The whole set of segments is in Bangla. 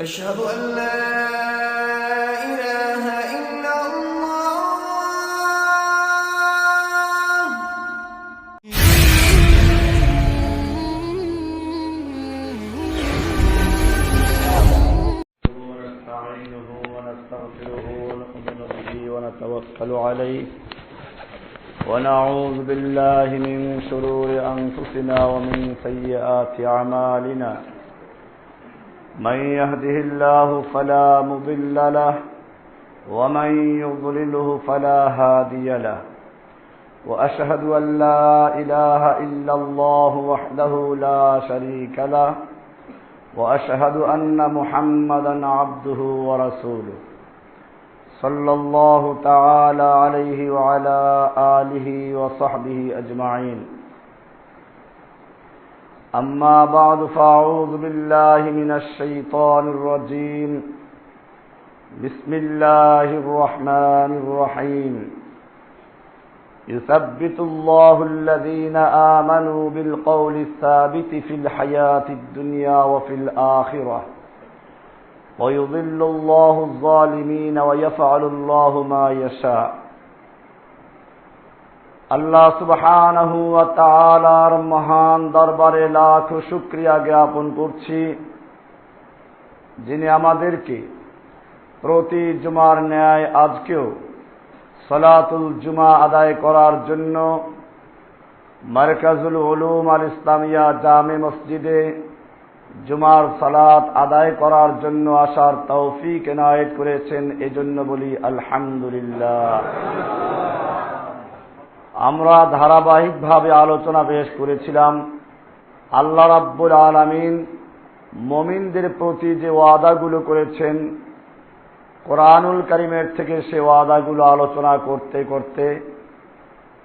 أشهد أن لا إله إلا الله ونستعينه ونستغفره ونؤمن به ونتوكل عليه ونعوذ بالله من شرور أنفسنا ومن سيئات أعمالنا من يهده الله فلا مضل له ومن يضلله فلا هادي له وأشهد أن لا إله إلا الله وحده لا شريك له وأشهد أن محمدا عبده ورسوله صلى الله تعالى عليه وعلى آله وصحبه أجمعين أما بعد فأعوذ بالله من الشيطان الرجيم بسم الله الرحمن الرحيم يثبت الله الذين آمنوا بالقول الثابت في الحياة الدنيا وفي الآخرة ويضل الله الظالمين ويفعل الله ما يشاء আল্লাহ সুবহানাহু ওয়া তাআলার মহান দরবারে লাখ শুকরিয়া জ্ঞাপন করছি, যিনি আমাদেরকে প্রতি জুমার ন্যায় আজকেও সালাতুল জুমা আদায় করার জন্য মারকাজুল উলুম আল ইসলামিয়া জামে মসজিদে জুমার সালাত আদায় করার জন্য আসার তৌফিক এনায়েত করেছেন। এজন্য বলি আলহামদুলিল্লাহ। আমরা ধারাবাহিকভাবে আলোচনা পেশ করেছিলাম আল্লাহ রাব্বুল আলামিন মুমিনদের প্রতি যে ওয়াদাগুলো করেছেন, কোরআনুল কারীমের থেকে সে ওয়াদাগুলো আলোচনা করতে করতে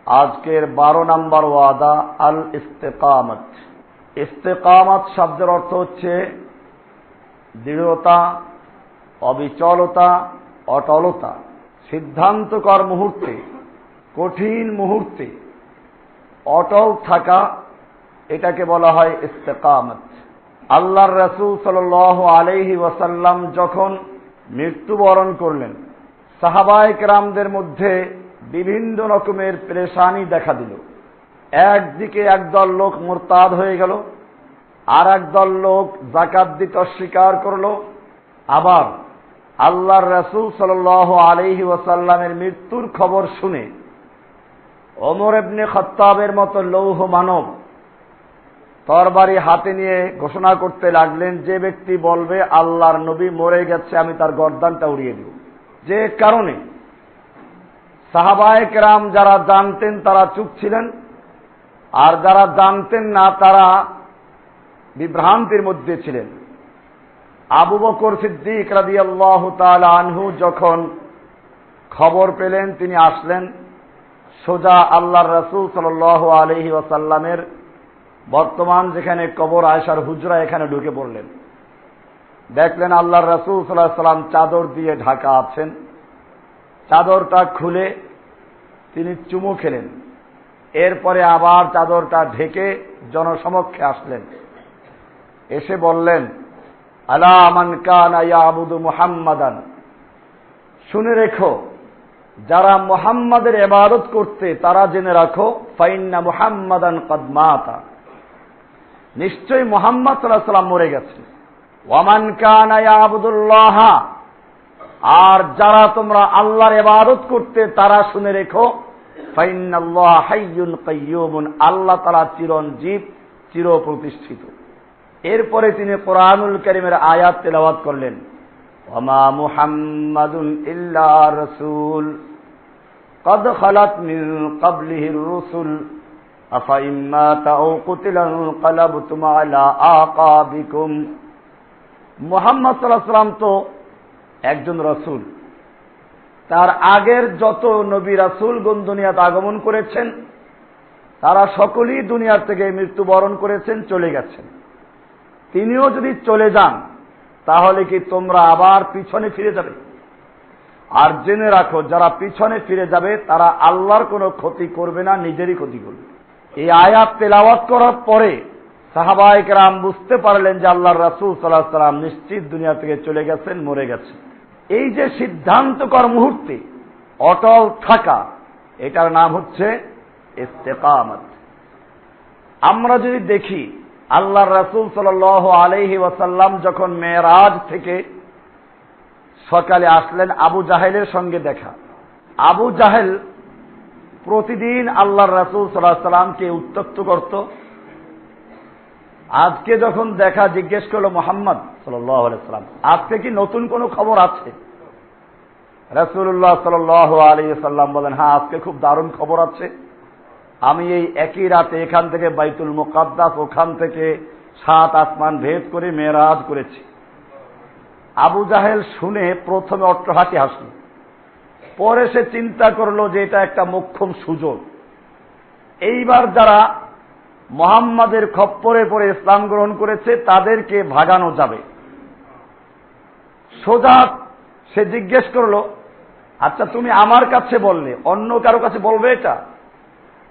আজকের 12 নম্বর ওয়াদা আল ইস্তেকামত। ইস্তেকামত শব্দের অর্থ হচ্ছে দৃঢ়তা, অবিচলতা, অটলতা। সিদ্ধান্তকর মুহূর্তে, কঠিন মুহূর্তে অটল থাকা, এটাকে বলা হয় ইস্তেকামত। আল্লাহর রাসূল সাল্লাল্লাহু আলাইহি ওয়াসাল্লাম যখন মৃত্যুবরণ করলেন, সাহাবায়ে কেরামদের মধ্যে বিভিন্ন রকমের পেরেশানি দেখা দিল। একদিকে একদল লোক মুরতাদ হয়ে গেল, আর একদল লোক যাকাত দিতে অস্বীকার করল। আবার আল্লাহর রাসূল সাল্লাল্লাহু আলাইহি ওয়াসাল্লামের মৃত্যুর খবর শুনে ওমর ইবনে খাত্তাবের মতো লৌহ মানব তরবারি হাতে নিয়ে ঘোষণা করতে লাগলেন, যে ব্যক্তি বলবে আল্লাহর নবী মরে গেছে, আমি তার গর্দানটা উড়িয়ে দেব। যে কারণে সাহাবায়ে কেরাম যারা জানতেন তারা চুপ ছিলেন, আর যারা জানতেন না তারা বিভ্রান্তির মধ্যে ছিলেন। আবু বকর সিদ্দিক রাদিয়াল্লাহু তাআলা আনহু যখন খবর পেলেন, তিনি আসলেন, সোজা আল্লাহর রাসূল সাল্লাল্লাহু আলাইহি ওয়াসাল্লামের বর্তমান যেখানে কবর আয়েশার হুজরা, এখানে ঢুকে পড়লেন। দেখলেন আল্লাহর রাসূল সাল্লাল্লাহু আলাইহি ওয়াসাল্লাম চাদর দিয়ে ঢাকা আছেন। চাদরটা খুলে তিনি চুমু খেলেন, এরপরে আবার চাদরটা ঢেকে জনসমক্ষে আসলেন। এসে বললেন, আলা মান কানা ইয়াবুদু মুহাম্মাদান, শুনে রেখো যারা মুহাম্মাদের ইবাদত করতে তারা জেনে রাখো, ফাইন্না মুহাম্মাদান ক্বাদ মাতা, নিশ্চয়ই মুহাম্মদ সাল্লাল্লাহু আলাইহি ওয়াসাল্লাম মরে গেছে। ওয়া মান কানা ইয়াবুদুল্লাহ, আর যারা তোমরা আল্লাহর ইবাদত করতে তারা শুনে রেখো, ফাইন্নাল্লাহা হাইয়ুন কাইয়্যুমুন, আল্লাহ তাআলা চিরঞ্জীব, চিরপ্রতিষ্ঠিত। এরপরে তিনি কোরআনুল কারীমের আয়াত তেলাওয়াত করলেন, ওয়ামা মুহাম্মাদুন ইল্লা রাসূল ক্বাদ খালাত মিন ক্বাবলিহির রাসূল আফা ইম্মা তাও কুতিলা ইনকালাবতুম আলা আকাবিকুম। মুহাম্মদ সাল্লাল্লাহু আলাইহি ওয়াসাল্লাম তো একজন রাসূল, তার আগের যত নবী রাসূলগণ দুনিয়াতে আগমন করেছেন তারা সকলেই দুনিয়ার থেকে মৃত্যুবরণ করেছেন, চলে গেছেন। তিনিও যদি চলে যান তাহলে কি তোমরা আবার পিছনে ফিরে যাবে? আর জেনে রাখো যারা পিছনে ফিরে যাবে তারা আল্লাহর কোনো ক্ষতি করবে না, নিজেরই ক্ষতি করবে। এই আয়াত তেলাওয়াত করার পরে সাহাবায়ে কেরাম বুঝতে পারলেন যে আল্লাহর রাসূল সাল্লাল্লাহু আলাইহি ওয়াসাল্লাম নিশ্চিত দুনিয়া থেকে চলে গেছেন, মরে গেছেন। এই যে সিদ্ধান্তকর মুহূর্তে অটল থাকা, এটার নাম হচ্ছে ইস্তেকামত। আমরা যদি দেখি আল্লাহর রাসূল সাল্লাল্লাহু আলাইহি ওয়াসাল্লাম যখন মেরাজ থেকে সকালে আসলেন, আবু জাহেলের সঙ্গে দেখা। আবু জাহেল প্রতিদিন আল্লাহর রাসূল সাল্লাল্লাহু আলাইহি ওয়াসাল্লামকে উত্ত্যক্ত করত। আজকে যখন দেখা, জিজ্ঞেস করলো মুহাম্মদ সাল্লাল্লাহু আলাইহি ওয়াসাল্লাম, আজকে কি নতুন কোনো খবর আছে? রাসূলুল্লাহ সাল্লাল্লাহু আলাইহি ওয়াসাল্লাম বলেন, হ্যাঁ, আজকে খুব দারুণ খবর আছে। আমি এই একই রাতে এখান থেকে বাইতুল মুকাদ্দাস, ওখান থেকে 7 আসমান ভেদ করে মেরাজ করেছি। আবু জাহেল শুনে প্রথমে অট্টহাসি হাসল, পরে সে চিন্তা করলো যে এটা একটা মোক্ষম সুযোগ। এইবার যারা মুহাম্মাদের খপ্পরে পড়ে ইসলাম গ্রহণ করেছে তাদেরকে ভাগানো যাবে। সোজা সে জিজ্ঞেস করলো, আচ্ছা তুমি আমার কাছে বললে, অন্য কারো কাছে বলবে এটা?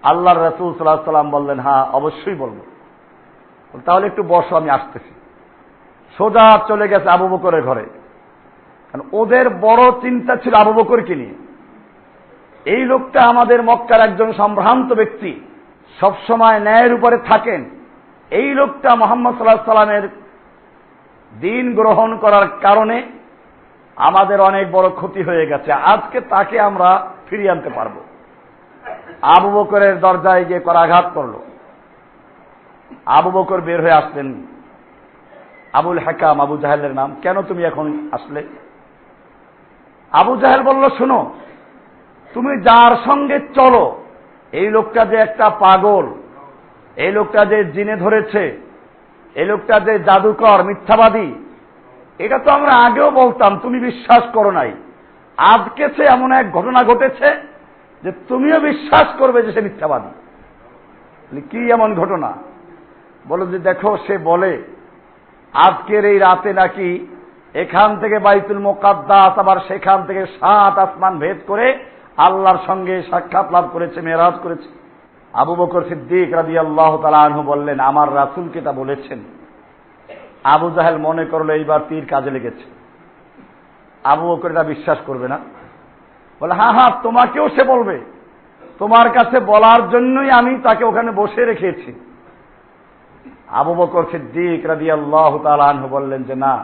আল্লাহর রাসূল সাল্লাল্লাহু আলাইহি ওয়াসাল্লাম বললেন, হ্যাঁ অবশ্যই বলবো। তাহলে একটু বসো, আমি আসতেছি। সোজা চলে গেছে আবু বকরের ঘরে। কারণ ওদের বড় চিন্তা ছিল আবু বকরকে নিয়ে। এই লোকটা আমাদের মক্কার একজন সম্ভ্রান্ত ব্যক্তি, সবসময় ন্যায়ের উপরে থাকেন। এই লোকটা মুহাম্মদ সাল্লাল্লাহু আলাইহি ওয়াসাল্লামের দ্বীন গ্রহণ করার কারণে আমাদের অনেক বড় ক্ষতি হয়ে গেছে, আজকে তাকে আমরা ফিরিয়ে আনতে পারবো। আবু বকরের দরজায় গিয়ে করাঘাত করলো। আবু বকর বের হয়ে আসলেন। আবুল হাকাম, আবু জাহেলের নাম, কেন তুমি এখন আসলে? আবু জাহেল বলল, শোনো, তুমি যার সঙ্গে চলো, এই লোকটা যে একটা পাগল, এই লোকটা যে জিনে ধরেছে, এই লোকটা যে জাদুকর, মিথ্যাবাদী, এটা তো আমরা আগেও বলতাম, তুমি বিশ্বাস করো নাই। আজকে সে এমন এক ঘটনা ঘটেছে যে তুমিও বিশ্বাস করবে যে সে মিথ্যাবাদী। কি এমন ঘটনা? বলো যে দেখো, সে বলে আজকের এই রাতে নাকি এখান থেকে বাইতুল মুকাদ্দাস, আবার সেখান থেকে 7 আসমান ভেদ করে আল্লাহর সঙ্গে সাক্ষাৎ লাভ করেছে, মেরাজ করেছে। আবু বকর সিদ্দিক রাদিয়াল্লাহু তাআলা আনহু বললেন, আমার রাসূলকে তা বলেছেন। আবু জাহেল মনে করলো এইবার তীর কাজে লেগেছে, আবু বকর এটা বিশ্বাস করবে না। বলে, হ্যাঁ হ্যাঁ, তোমাকেও সে বলবে, তোমার কাছে বলার জন্যই আমি তাকে ওখানে বসে রেখেছি। আবু বকর সিদ্দিক রাদিয়াল্লাহু তাআলা আনহু বললেন যে না,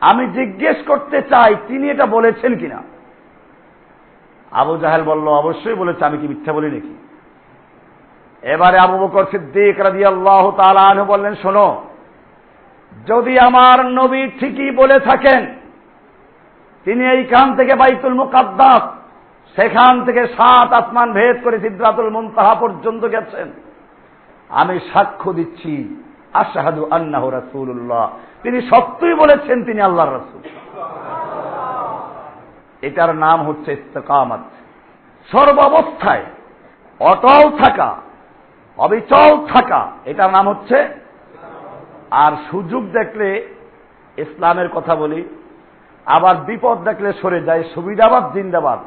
আমি জিজ্ঞেস করতে চাই তিনি এটা বলেছেন কিনা। আবু জাহেল বলল, অবশ্যই বলেছে, আমি কি মিথ্যা বলি নাকি? এবারে আবু বকর সিদ্দিক রাদিয়াল্লাহু তাআলা আনহু বললেন, শোনো, যদি আমার নবী ঠিকই বলে থাকেন, তিনি এইখান থেকে বাইতুল মুকাদ্দাস, সেখান থেকে 7 আসমান ভেদ করে সিদরাতুল মুনতাহা পর্যন্ত গেছেন, আমি সাক্ষ্য দিচ্ছি, আশহাদু আন্নাহু রাসূলুল্লাহ, তিনি সত্যই বলেছেন তিনি আল্লাহর রাসূল। এটার নাম হচ্ছে ইস্তেকামত। সর্বাবস্থায় অটল থাকা, অবিচল থাকা, এটার নাম হচ্ছে। আর সুযোগ দেখলে ইসলামের কথা বলি, আবার বিপদ দেখলে সরে যায়, সুবিধাবাদ জিন্দাবাদ,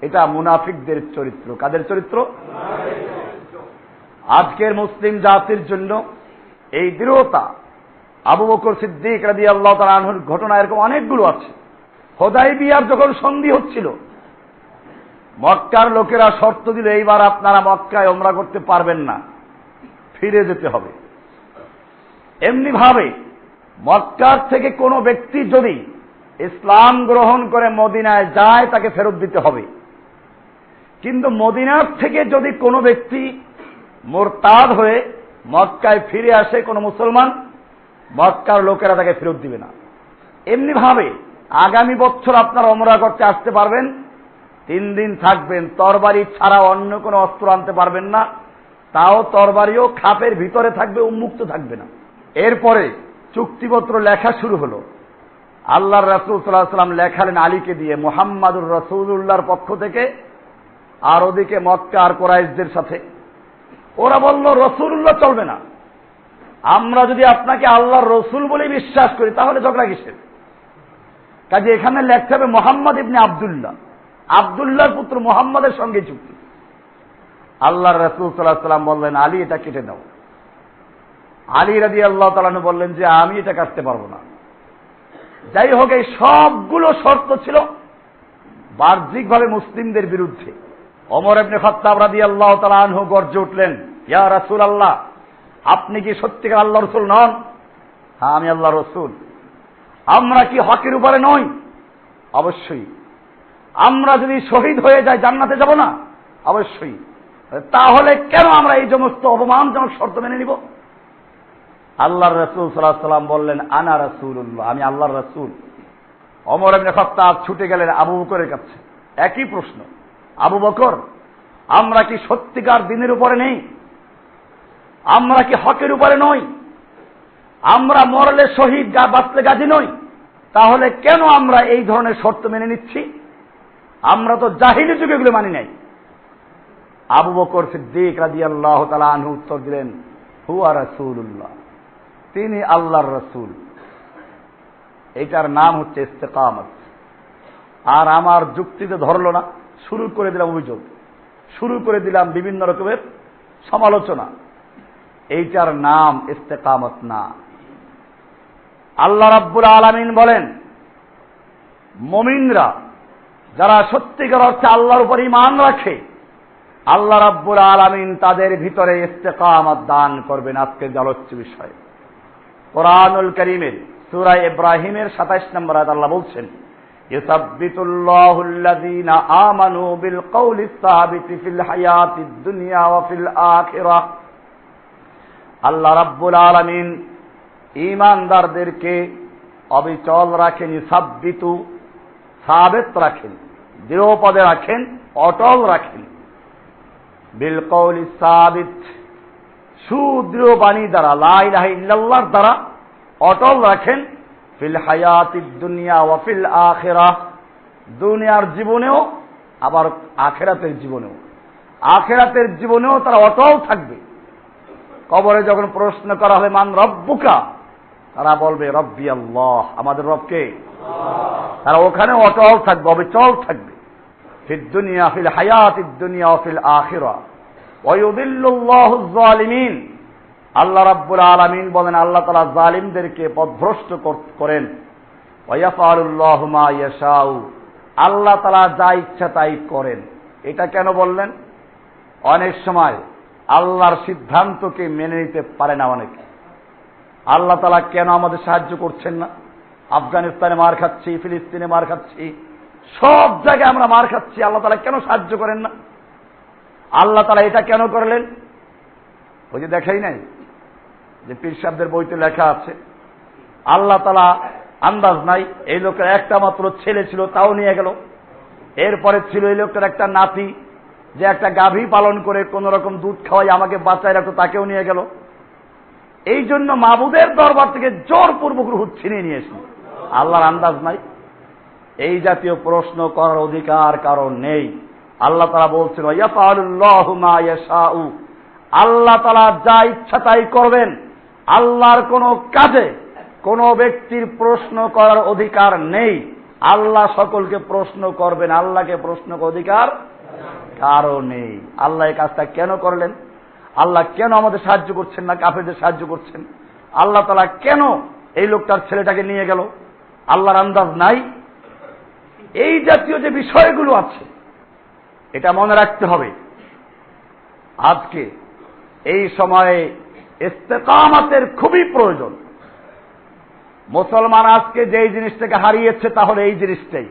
এটা মুনাফিকদের চরিত্র। কাদের চরিত্র? আজকের মুসলিম জাতির জন্য এই দৃঢ়তা। আবু বকর সিদ্দিক রাদিয়াল্লাহু তাআলা আনহুর ঘটনা এরকম অনেকগুলো আছে। হুদায়বিয়ার যখন সন্ধি হচ্ছিল, মক্কার লোকেরা শর্ত দিল, এইবার আপনারা মক্কায় উমরা করতে পারবেন না, ফিরে যেতে হবে। এমনি ভাবে মক্কার থেকে কোনো ব্যক্তি যদি ইসলাম গ্রহণ করে মদিনায় যায়, তাকে ফেরত দিতে হবে। কিন্তু মদিনার থেকে যদি কোনো ব্যক্তি মুরতাদ হয়ে মক্কায় ফিরে আসে, কোনো মুসলমান, মক্কার লোকেরা তাকে ফেরত দিবে না। এমনি ভাবে আগামী বছর আপনারা উমরা করতে আসতে পারবেন, 3 দিন থাকবেন, তরবারি ছাড়া অন্য কোনো অস্ত্র আনতে পারবেন না, তাও তরবারিও খাপের ভিতরে থাকবে, উন্মুক্ত থাকবে না। এরপরে চুক্তিপত্র লেখা শুরু হলো। আল্লাহর রাসূল সাল্লাল্লাহু আলাইহি ওয়াসাল্লাম লেখালেন আলীকে দিয়ে, মুহাম্মাদুর রাসূলুল্লাহর পক্ষ থেকে, আর ওদিকে মক্কা আর কুরাইশদের সাথে। ওরা বলল, রাসূলুল্লাহ চলবে না, আমরা যদি আপনাকে আল্লাহর রাসূল বলে বিশ্বাস করি তাহলে ঝগড়া কিসের? কাজে এখানে লেখতে হবে মুহাম্মদ ইবনে আব্দুল্লাহ, আব্দুল্লাহর পুত্র মুহাম্মাদের সঙ্গে চুক্তি। আল্লাহর রাসূল সাল্লাল্লাহু আলাইহি ওয়াসাল্লাম বললেন, আলী এটা কেটে দাও। আলী রাদিয়াল্লাহু তাআলা আনহু বললেন যে আমি এটা কাটতে পারবো না। যাই হোক, এই সবগুলো শর্ত ছিল বাহ্যিকভাবে মুসলিমদের বিরুদ্ধে। ওমর ইবনে খাত্তাব রাদিয়াল্লাহু তাআলা আনহু গর্জে উঠলেন, ইয়া রাসূলুল্লাহ, আপনি কি সত্যিকার আল্লাহর রাসূল নন? হ্যাঁ, আমি আল্লাহর রাসূল। আমরা কি হকের উপরে নই? অবশ্যই। আমরা যদি শহীদ হয়ে যাই জান্নাতে যাব না? অবশ্যই। তাহলে কেন আমরা এই সমস্ত অপমানজনক শর্ত মেনে নিব? আল্লাহর রাসূল সাল্লাল্লাহু আলাইহি ওয়াসাল্লাম বললেন, আনা রাসূলুল্লাহ, আমি আল্লাহর রাসূল। ওমর ইবনে খাত্তাব ছুটে গেলেন আবু বকরের কাছে। একই প্রশ্ন, আবু বকর, আমরা কি সত্যিকার দ্বীনের উপরে নেই? আমরা কি হকের উপরে নই? আমরা মরলে শহীদ, বাঁচলে গাজী নই? তাহলে কেন আমরা এই ধরনের শর্ত মেনে নিচ্ছি? আমরা তো জাহিলি যুগে এগুলো মানি নাই। আবু বকর সিদ্দিক রাদিয়াল্লাহু তাআলা আনহু উত্তর দিলেন, হুয়া রাসূলুল্লাহ, তিনি আল্লাহর রাসূল। এইটার নাম হচ্ছে ইস্তেকামত। আর আমার যুক্তিতে ধরল না, শুরু করে দিলাম অভিযোগ, শুরু করে দিলাম বিভিন্ন রকমের সমালোচনা। এইটার নাম ইস্তেকামত না। আল্লাহ রাব্বুল আলামিন বলেন, মুমিনরা যারা সত্যিকার অর্থে আল্লাহর উপর ঈমান রাখে, আল্লাহ রাব্বুল আলামিন তাদের ভিতরে ইস্তেকামত দান করবেন। আজকের আলোচ্য বিষয় কোরআনুল কারীমের সূরা ইব্রাহিমের 27 নম্বর আয়াত আল্লাহ বলছেন, ইউসাব্বিতুল্লাহুল্লাযীনা আমানু বিল কওলিস সাবিতি ফিল হায়াতিদ দুনিয়া ওয়া ফিল আখিরাহ। আল্লাহ রাব্বুল আলামিন ঈমানদারদেরকে অবিচল রাখেন, ইউসাব্বিতু সাবিত রাখেন, দৃঢ় পদে রাখেন, অটল রাখেন। বিল কওলিস সাবিত, সুদৃঢ় বাণী দ্বারা, লা ইলাহা ইল্লাল্লাহর দ্বারা অটল রাখেন। ফিল হায়াতিদ দুনিয়া ওয়া ফিল আখিরাহ, দুনিয়ার জীবনেও আবার আখিরাতের জীবনেও। আখিরাতের জীবনেও তারা অটল থাকবে। কবরে যখন প্রশ্ন করা হবে মান রব্বুকা, তারা বলবে রব্বি আল্লাহ, আমাদের রবকে। তারা ওখানে অটল থাকবে, অবিচল থাকবে। ফিদ দুনিয়া, ফিল হায়াতিদ দুনিয়া ওয়া ফিল আখিরাহ ওয়া ইউদিল্লুল্লাহুজ জালিমিন। আল্লাহ রাব্বুল আলামিন বলেন, আল্লাহ তাআলা জালিমদেরকে পথভ্রষ্ট করেন। ওয়া ইয়াফআলুল্লাহু মা ইয়াশাউ, আল্লাহ তাআলা যা ইচ্ছা তাই করেন। এটা কেন বললেন? অনেক সময় আল্লাহর সিদ্ধান্তকে মেনে নিতে পারে না অনেকে। আল্লাহ তাআলা কেন আমাদের সাহায্য করছেন না? আফগানিস্তানে মার খাচ্ছি, ফিলিস্তিনে মার খাচ্ছি, সব জায়গায় আমরা মার খাচ্ছি, আল্লাহ তাআলা কেন সাহায্য করেন না? আল্লাহ তাআলা এটা কেন করলেন? ওই যে দেখাই নাই যে পীর সাহেবদের বইতে লেখা আছে, আল্লাহ তাআলা আন্দাজ নাই, এই লোকের একটা মাত্র ছেলে ছিল, তাও নিয়ে গেল। এরপরে ছিল এই লোকটার একটা নাতি, যে একটা গাভী পালন করে কোন রকম দুধ খাওয়াই আমাকে বাঁচায় রাখতো, তাকেও নিয়ে গেল। এই জন্য মাবুদের দরবার থেকে জোরপূর্বক রূহ ছিনিয়ে নিয়ে এসেছিল। আল্লাহর আন্দাজ নাই? এই জাতীয় প্রশ্ন করার অধিকার কারণ নেই। আল্লাহ তাআলা বলছেন, ইয়াফআলুল্লাহু মা ইয়াশাউ, আল্লাহ তাআলা যা ইচ্ছা তাই করবেন। আল্লাহর কোন কাজে কোন ব্যক্তির প্রশ্ন করার অধিকার নেই। আল্লাহ সকলকে প্রশ্ন করবেন, আল্লাহকে প্রশ্ন করার অধিকার কারও নেই। আল্লাহ এই কাজটা কেন করলেন? আল্লাহ কেন আমাদের সাহায্য করছেন না, কাফেরদের সাহায্য করছেন? আল্লাহ তাআলা কেন এই লোকটার ছেলেটাকে নিয়ে গেল? আল্লাহর আন্দাজ নাই? এই জাতীয় যে বিষয়গুলো আছে, এটা মনে রাখতে হবে। আজকে এই সময়ে ইস্তেকামতের খুবই প্রয়োজন। মুসলমান আজকে যেই জিনিসটাকে হারিয়েছে তাহলে এই জিনিসটাই।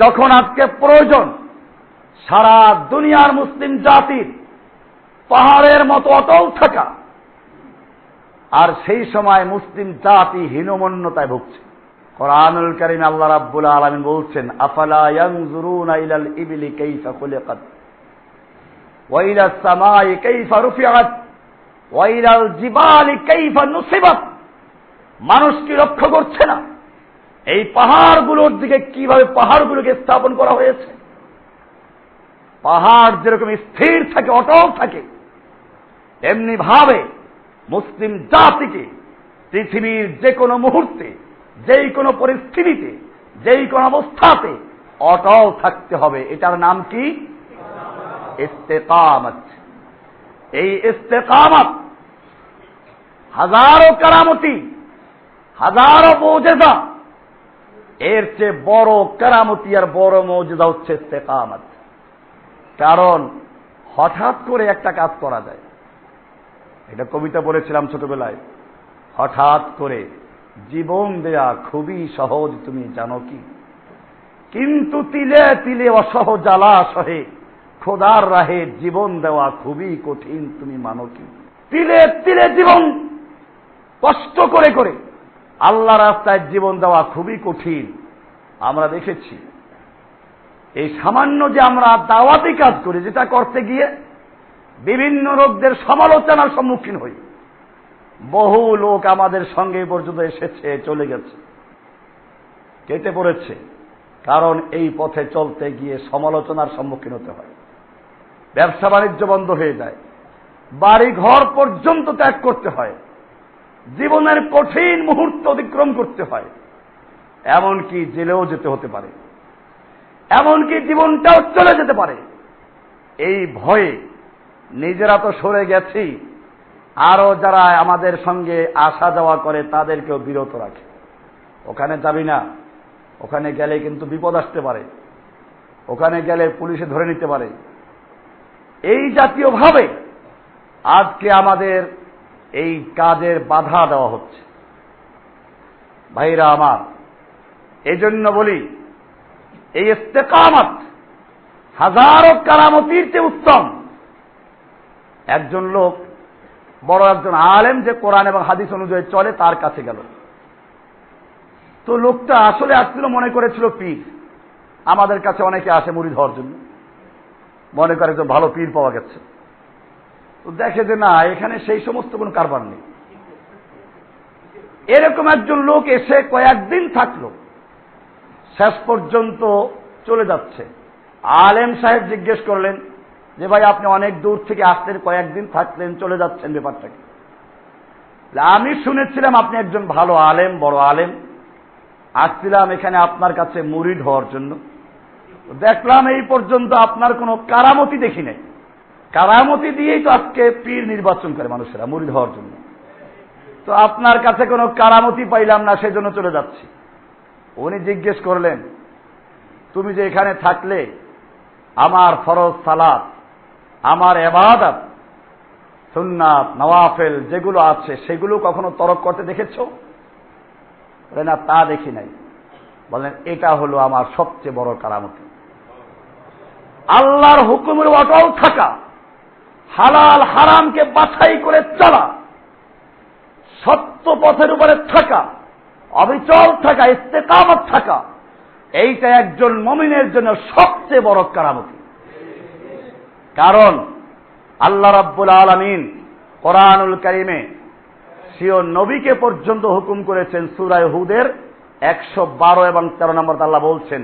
যখন আজকে প্রয়োজন সারা দুনিয়ার মুসলিম জাতির পাহাড়ের মতো অটল থাকা, আর সেই সময় মুসলিম জাতি হীনমন্যতায় ভুগছে। কোরআনুল কারীমে আল্লাহ রাব্বুল আলামিন বলছেন, আফালা ইয়ানজুরুনা ইলাল ইবলি কাইফা খুলিকাত ওয়া ইলাস সামাই কাইফা রুফিআত ওয়া ইলাল জিবালি কাইফা নুসিবাত। মানুষ কি লক্ষ্য করছে না এই পাহাড়গুলোর দিকে কিভাবে পাহাড়গুলোকে স্থাপন করা হয়েছে? পাহাড় যেরকম স্থির থাকে, অটল থাকে, এমনি ভাবে মুসলিম জাতিকে পৃথিবীর যে কোনো মুহূর্তে, যেই কোনো পরিস্থিতিতে, যেই কোনো অবস্থাতে অটল থাকতে হবে। এটার নাম কি? ইস্তেকামত। এই ইস্তেকামত হাজারো কারামতি, হাজারো মুজিজা, এর চেয়ে বড় কারামতি আর বড় মুজিজা হচ্ছে ইস্তেকামত। কারণ হঠাৎ করে একটা কাজ করা যায়, এটা কবিতা বলেছিলাম ছোটবেলায়, হঠাৎ করে জীবন দেয়া খুবই সহজ তুমি জানো কি, কিন্তু তিলে তিলে অসহ জ্বালা সহে খোদার রাহে জীবন দেওয়া খুবই কঠিন তুমি মানো কি। তিলে তিলে জীবন কষ্ট করে করে আল্লাহ রাস্তায় জীবন দেওয়া খুবই কঠিন। আমরা দেখেছি এই সামান্য যে আমরা দাওয়াতি কাজ করি, যেটা করতে গিয়ে বিভিন্ন লোকদের সমালোচনার সম্মুখীন হই, বহু লোক আমাদের সঙ্গে পর্যন্ত এসেছে, চলে গেছে, কেটে পড়েছে। কারণ এই পথে চলতে গিয়ে সমালোচনার সম্মুখীন হতে হয়, ব্যবসা বাণিজ্য বন্ধ হয়ে যায়, বাড়ি ঘর পর্যন্ত ত্যাগ করতে হয়, জীবনের কঠিন মুহূর্ত অতিক্রম করতে হয়, এমনকি জেলেও যেতে হতে পারে, এমনকি জীবনটাও চলে যেতে পারে। এই ভয়ে নিজেরা তো সরে গেছি, আরো যারা আমাদের সঙ্গে আসা যাওয়া করে তাদেরকেও বিরত রাখে। ওখানে যাবি না, ওখানে গেলে কিন্তু বিপদ আসতে পারে, ওখানে গেলে পুলিশে ধরে নিতে পারে। এই জাতীয় ভাবে আজকে আমাদের এই কাজের বাধা দেওয়া হচ্ছে। ভাইরা আমার, এই জন্য বলি এই ইস্তেকামত হাজারো কারামতির চেয়ে উত্তম। একজন লোক, বড় একজন আলেম, যে কোরআন এবং হাদিস অনুযায়ী চলে, তার কাছে গেল। তো লোকটা আসলে আসছিল, মনে করেছিল পীর। আমাদের কাছে অনেকে আসে মুরিদ হওয়ার জন্য, মনে করে যে ভালো পীর পাওয়া গেছে। তো দেখে যে না, এখানে সেই সমস্ত কোন কারবার নেই। এরকম একজন লোক এসে কয়েকদিন থাকলো, শেষ পর্যন্ত চলে যাচ্ছে। আলেম সাহেব জিজ্ঞেস করলেন যে ভাই, আপনি অনেক দূর থেকে আসলেন, কয়েকদিন থাকলেন, চলে যাচ্ছেন, ব্যাপারটা কি? আমি শুনেছিলাম আপনি একজন ভালো আলেম, বড় আলেম, আসছিলাম এখানে আপনার কাছে মুরিদ হওয়ার জন্য। দেখলাম এই পর্যন্ত আপনার কোনো কারামতি দেখি নাই। কারামতি দিয়েই তো আজকে পীর নির্বাচন করে মানুষেরা মুরিদ হওয়ার জন্য। তো আপনার কাছে কোনো কারামতি পাইলাম না, সেই জন্য চলে যাচ্ছি। উনি জিজ্ঞেস করলেন, তুমি যে এখানে থাকলে আমার ফরজ সালাত, আমার ইবাদত, সুন্নাত, নওয়াফেল যেগুলো আছে সেগুলো কখনো তরক করতে দেখেছ? বলেন না, তা দেখি নাই। বলেন, এটা হলো আমার সবচেয়ে বড় কারামতি। আল্লাহর হুকুমের অটল থাকা, হালাল হারামকে বাছাই করে চলা, সত্য পথের উপরে থাকা, অবিচল থাকা, ইস্তেকামত থাকা, এইটা একজন মুমিনের জন্য সবচেয়ে বড় কারামতি। কারণ আল্লাহ রাব্বুল আলামিন কোরআনুল কারীমে স্বীয় নবীকে পর্যন্ত হুকুম করেছেন। সূরা হুদের 112 এবং 13 নম্বর আল্লাহ বলছেন,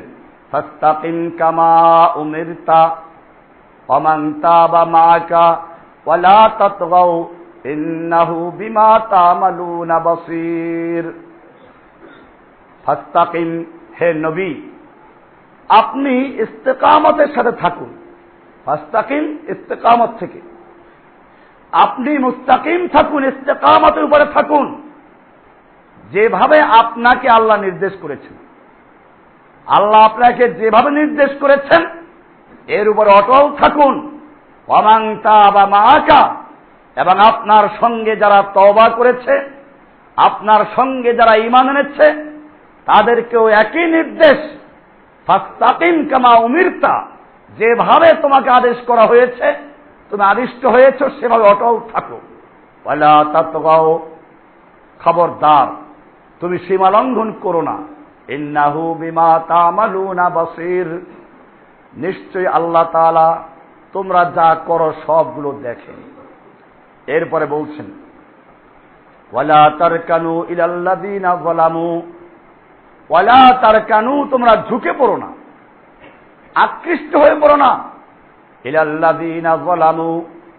ফাস্তাকিম কামা উমিরতা ওয়া মান তাবা মাআকা ওয়া লা তাতগাউ ইন্নাহু বিমা তা'মালুনা বাসীর। ফাস্তাকিম, হে নবী, আপনি ইস্তেকামতের সাথে থাকুন। ফাস্তাকিম, ইস্তেকামত থেকে আপনি মুস্তাকিম থাকুন, ইস্তেকামতের উপরে থাকুন, যেভাবে আপনাকে আল্লাহ নির্দেশ করেছেন। আল্লাহ আপনাকে যেভাবে নির্দেশ করেছেন এর উপরে অটল থাকুন। ওয়া মান তাবা মাআকা, এবং আপনার সঙ্গে যারা তওবা করেছে, আপনার সঙ্গে যারা ঈমান এনেছে, তাদেরকেও একই নির্দেশ। ফাস্তাকিম কামা উমিরতা, যেভাবে তোমাকে আদেশ করা হয়েছে, তুমি আদিষ্ট হয়েছ, সেভাবে অটল থাকো। ওয়ালা তাতগাও, খবরদার তুমি সীমা লঙ্ঘন করো না। ইন্নাহু বিমা তা'মালুনা বাসীর, নিশ্চয়ই আল্লাহ তাআলা তোমরা যা করো সবগুলো দেখেন। এরপরে বলছেন, ওয়ালা তারকানু ইলাল্লাযীনা যালামু, ওয়ালা তারকানু, তোমরা ঝুঁকে পড়ো না, আকৃষ্ট হয়ে পড়ো না, ইলাল্লাযীনা যালামু,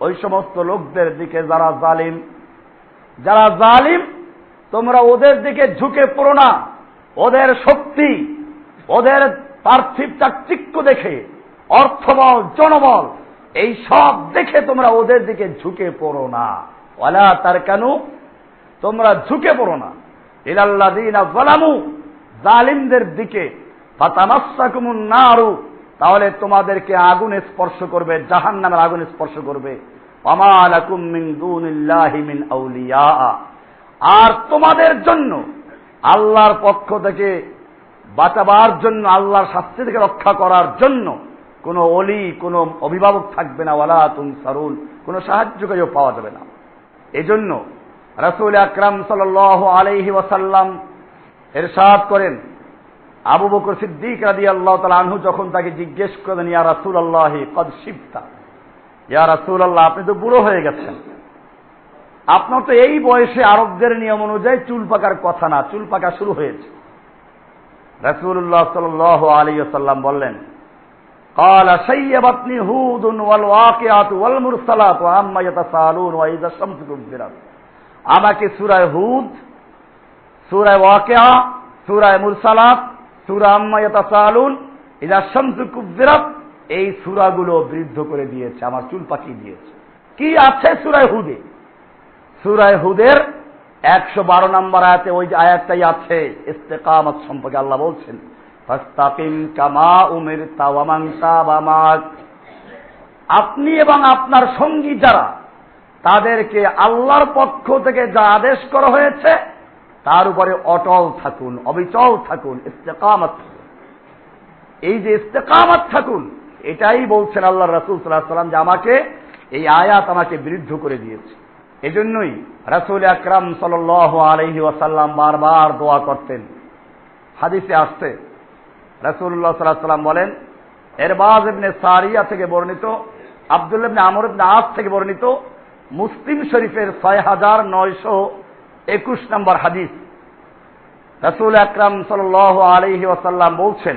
ওই সমস্ত লোকদের দিকে যারা জালিম। যারা জালিম, তোমরা ওদের দিকে ঝুঁকে পড়ো না। ওদের শক্তি, ওদের পার্থিব চাকচিক্য দেখে, অর্থবল, জনবল, এই সব দেখে তোমরা ওদের দিকে ঝুঁকে পড়ো না। ওয়ালা তারকানু তোমরা ঝুঁকে পড়ো না, ইলাল্লাযীনা যালামু, জালিমদের দিকে, ফাতামাসসাকুমুন নারু, তাহলে তোমাদেরকে আগুনে স্পর্শ করবে, জাহান্নামের আগুনে স্পর্শ করবে। ওয়ামা লাকুম মিন দুনিল্লাহি মিন আউলিয়া, আর তোমাদের জন্য আল্লাহর পক্ষ থেকে বাঁচাবার জন্য, আল্লাহর শাস্তি থেকে রক্ষা করার জন্য কোনো ওলি, কোনো অভিভাবক থাকবে না। ওয়ালা তুনসারুন, কোনো সাহায্যকারীও পাওয়া যাবে না। এজন্য রাসূল আকরাম সাল্লাল্লাহু আলাইহি ওয়াসাল্লাম ইরশাদ করেন, আবু বকর সিদ্দিক রাদিয়াল্লাহু তাআলা আনহু যখন তাকে জিজ্ঞেস করেন, ইয়া রাসূলুল্লাহ কদ শিবতা, ইয়া রাসূলুল্লাহ আপনি তো বুড়ো হয়ে গেছেন, আপনার তো এই বয়সে আরবদের নিয়ম অনুযায়ী চুল পাকার কথা না, চুল পাকা শুরু হয়েছে। রাসূলুল্লাহ সাল্লাল্লাহু আলাইহি ওয়াসাল্লাম বললেন, ক্বালা শাইয়াবাতনি হুদুন ওয়াল ওয়াকিআতু ওয়াল মুরসালাতু আম্মা ইয়াতাসালুন ওয়া ইযা শামসু কুবিরাত, আমাকে সূরা হুদ, সূরা ওয়াকিআ, সূরা মুরসালাত, সূরা আম্মা ইয়াতাসালুন, ইযা শামসু কুবিরাত, এই সূরাগুলো বৃদ্ধ করে দিয়েছে, আমার চুল পাকিয়ে দিয়েছে। কি আছে সূরা হুদে? সূরা হুদের 112 নম্বর আয়াতে ওই যে আয়াতটাই আছে ইস্তেকামত সম্পর্কে। আল্লাহ বলছেন, ফাস্তাকিম কামা উমিরতা ওয়া মান তাবা মাক, আপনি এবং আপনার সঙ্গী যারা, তাদেরকে আল্লাহর পক্ষ থেকে যা আদেশ করা হয়েছে তার উপরে অটল থাকুন, অবিচল থাকুন, ইস্তেকামত থাকুন। এই যে ইস্তেকামত থাকুন, এটাই বলছেন আল্লাহ রাসূল সাল্লাল্লাহু আলাইহি ওয়াসাল্লাম, যে আমাকে এই আয়াত আমাকে বিরুদ্ধ করে দিয়েছে। এজন্যই রাসূল আকরাম সাল্লাল্লাহু আলাইহি ওয়াসাল্লাম বারবার দোয়া করতেন। হাদিসে আসছে, রাসূলুল্লাহ সাল্লাল্লাহু আলাইহি ওয়াসাল্লাম বলেন, ইরবাজ ইবনে সারিয়া থেকে বর্ণিত, আব্দুল্লাহ ইবনে আমর ইবনে আস থেকে বর্ণিত, মুসলিম শরীফের 6921 নম্বর হাদিস, রাসূল আকরাম সাল্লাল্লাহু আলাইহি ওয়াসাল্লাম বলছেন,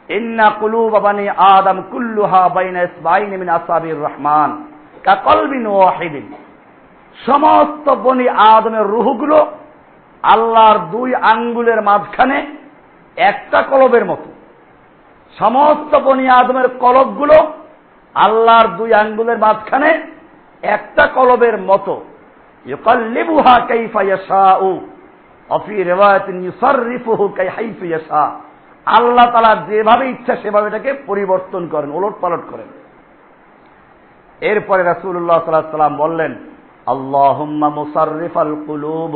ইন্না কুলুবা বানি আদম কুল্লুহা বাইনা ইসবাইনি মিন আসাবির রহমান কাকলবিন ওয়াহিদিন, সমস্ত বনি আদমের রূহগুলো আল্লাহর 2 আঙ্গুলের মাঝখানে একটা কলবের মতো। সমস্ত বনি আদমের কলবগুলো আল্লাহর 2 আঙ্গুলের মাঝখানে একটা কলবের মতো। ইউকাল্লিবুহা কাইফা ইয়াশাউ ওয়া ফি রিওয়ায়াতিন ইউসাররিফুহু কাইহাইসু ইয়াশা, আল্লাহ তাআলা যেভাবে ইচ্ছা সেভাবে এটাকে পরিবর্তন করেন, ওলটপালট করেন। এরপরে রাসূলুল্লাহ সাল্লাল্লাহু আলাইহি ওয়াসাল্লাম বললেন, আল্লাহুম্মা মুসাররিফাল কুলুব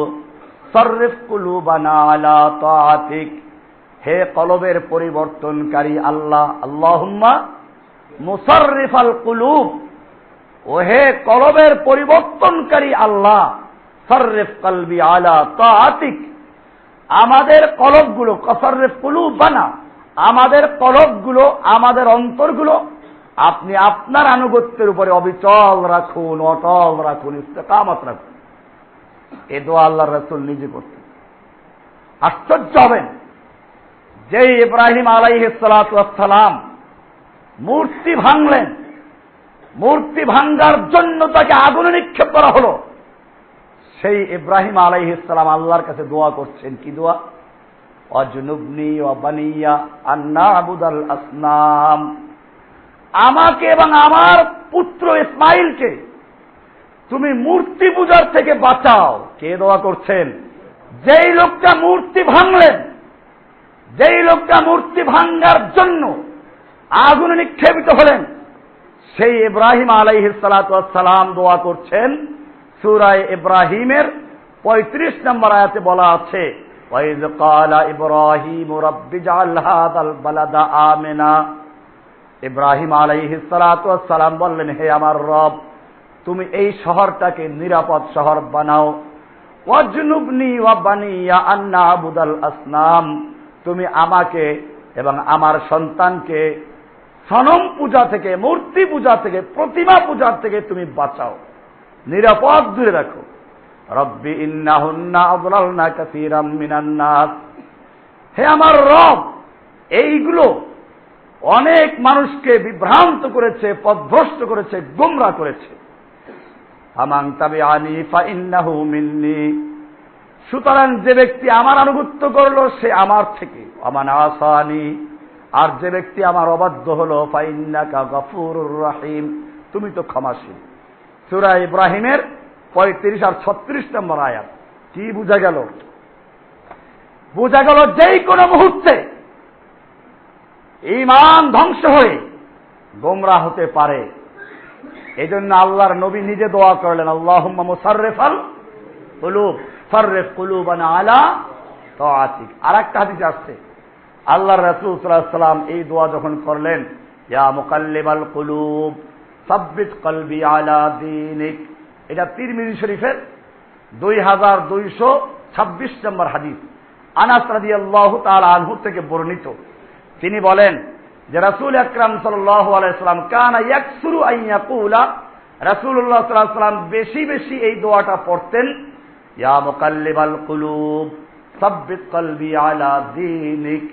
সাররিফ কুলুবানা আলা তাআতিক, হে কলবের পরিবর্তনকারী আল্লাহ, আল্লাহুম্মা মুসাররিফাল কুলুব, ও হে কলবের পরিবর্তনকারী আল্লাহ, সাররিফ কলবি আলা তাআতিক, আমাদের কলবগুলো, সাররিফ কুলুবানা, আমাদের কলবগুলো, আমাদের অন্তরগুলো আপনি আপনার আনুগত্যের উপরে অবিচল রাখুন, অটল রাখুন, ইস্তেকামত রাখুন। এ দোয়া আল্লাহর রাসূল নিজে করতেন। আশ্চর্য হবেন, যে ইব্রাহিম আলাইহিস সালাতু ওয়াস সালাম মূর্তি ভাঙলেন, মূর্তি ভাঙার জন্য তাকে আগুনে নিক্ষেপ করা হলো, সেই ইব্রাহিম আলাইহিস সালাম আল্লাহর কাছে দোয়া করছেন। কি দোয়া? ওয়াজনুবনি ওয়া বানিয়া আন না'বুদাল আসনাম, আমাকে এবং আমার পুত্র ইসমাইলকে তুমি মূর্তি পূজার থেকে বাঁচাও। কে দোয়া করছেন? যেই লোকটা মূর্তি ভাঙলেন, যেই লোকটা মূর্তি ভাঙার জন্য আগুনে নিক্ষেপিত হলেন, সেই ইব্রাহিম আলাইহিস সালাতু ওয়াস সালাম দোয়া করছেন। সূরা ইব্রাহিমের 35 নম্বর আয়াতে বলা আছে, ওয়াইজ ক্বালা ইব্রাহিম রাব্বি জাআল হাযাল বালাদা আমিনা, ইব্রাহিম আলাইহিস সালাতু ওয়াস সালাম বললেন, হে আমার রব, তুমি এই শহরটাকে নিরাপদ শহর বানাও। ওয়াজনুবনি ওয়া বানিয়া আন না'বুদাল আসনাম, তুমি আমাকে এবং আমার সন্তানকে সনম পূজা থেকে, মূর্তি পূজা থেকে, প্রতিমা পূজার থেকে তুমি বাঁচাও, নিরাপদ দূরে রাখো। রব্বি ইন্নাহুন্না আযলালনা কাসীরাম মিনান নাস, হে আমার রব, এইগুলো অনেক মানুষকে বিভ্রান্ত করেছে, পথভ্রষ্ট করেছে, গোমরাহ করেছে। আমান তাবিআনি ফাইন্নাহু মিন্নি, সুতরাং যে ব্যক্তি আমার আনুগত্য করলো সে আমার থেকে। আমান আসানি, আর যে ব্যক্তি আমার অবাধ্য হলো, ফাইন্নাকা গফুরুর রহিম, তুমি তো ক্ষমাশীল। সূরা ইব্রাহিমের 35 আর 36 নম্বর আয়াত। কি বোঝা গেল? বোঝা গেল যেই কোনো মুহূর্তে ঈমান ধ্বংস হয়ে গোমরাহ হতে পারে। এই জন্য আল্লাহর নবী নিজে দোয়া করলেন, আল্লাহুম্মা মুসাররিফাল কুলুব ফাররিফ কুলুবানা আলা তাআতিক। আরেকটা হাদিসে আসছে আল্লাহর রাসূল সাল্লাল্লাহু আলাইহি ওয়াসাল্লাম এই দোয়া যখন করলেন, ইয়া মুকাল্লিবাল কুলুব সাব্বিত কলবি আলা দীনিক। এটা তিরমিজি শরীফের 2226 নম্বর হাদিস। আনাস রাদিয়াল্লাহু তাআলা আনহু থেকে বর্ণিত। তিনি বলেন যে রাসূল আকরাম সাল্লাল্লাহু আলাইহি ওয়াসাল্লাম কানা ইয়াকসুরু আন ইয়াকুলা, রাসূলুল্লাহ সাল্লাল্লাহু আলাইহি ওয়াসাল্লাম বেশি বেশি এই দোয়াটা পড়তেন, ইয়া মুকাল্লিবাল কুলুব সাব্বিত কলবি আলা দীনিক।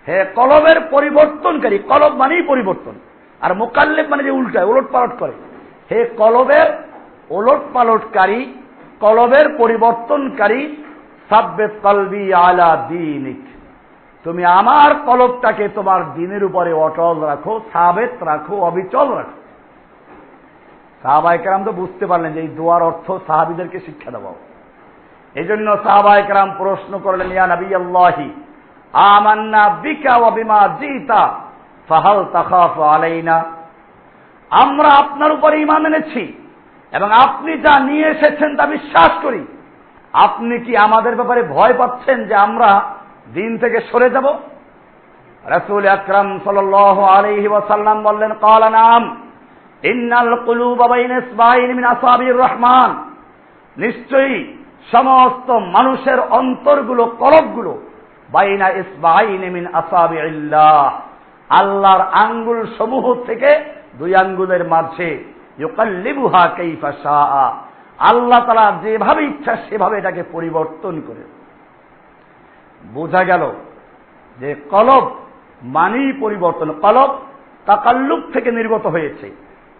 হে কলবের পরিবর্তনকারী, কলব মানেই পরিবর্তন, আর মুকাল্লিব মানে যে উল্টায় ওলট পালট করে। হে কলবের ওলট পালটকারী, কলবের পরিবর্তনকারী, সাব্বিত কলবি আলা দীনিক, তুমি আমার কলবটাকে তোমার দ্বীনের উপরে অটল রাখো, সাবেত রাখো, অবিচল রাখো। সাহাবায়ে কেরাম তো বুঝতে পারলেন যে এই দোয়ার অর্থ সাহাবীদেরকে শিক্ষা দেওয়া। এই জন্য সাহাবায়ে কেরাম প্রশ্ন করলেন, ইয়া নবী আল্লাহি আমান্না বিকা ওয়া বিমা জিতা ফাহাল তাখাফু আলাইনা। আমরা আপনার উপরে ঈমান এনেছি এবং আপনি যা নিয়ে এসেছেন তা বিশ্বাস করি। আপনি কি আমাদের ব্যাপারে ভয় পাচ্ছেন যে আমরা দিন থেকে সরে যাব? রাসূল আকরাম সাল্লাল্লাহু আলাইহি ওয়াসাল্লাম বললেন, ক্বালা নাম ইন্নাল কুলুবা বাইনা ইসবাইনি মিন আসাবির রহমান। নিশ্চয়ই সমস্ত মানুষের অন্তরগুলো, কলবগুলো বাইনা ইসবাইনি মিন আসাবিল্লাহ, আল্লাহর আঙ্গুল সমূহ থেকে দুই আঙ্গুলের মাঝে, ইউকাল্লিবুহা কাইফা শাআ, আল্লাহ তাআলা যেভাবে ইচ্ছা সেভাবে এটাকে পরিবর্তন করে। বোঝা গেল যে কলব মানেই পরিবর্তন। কলব তাকাল্লুব থেকে নির্গত হয়েছে।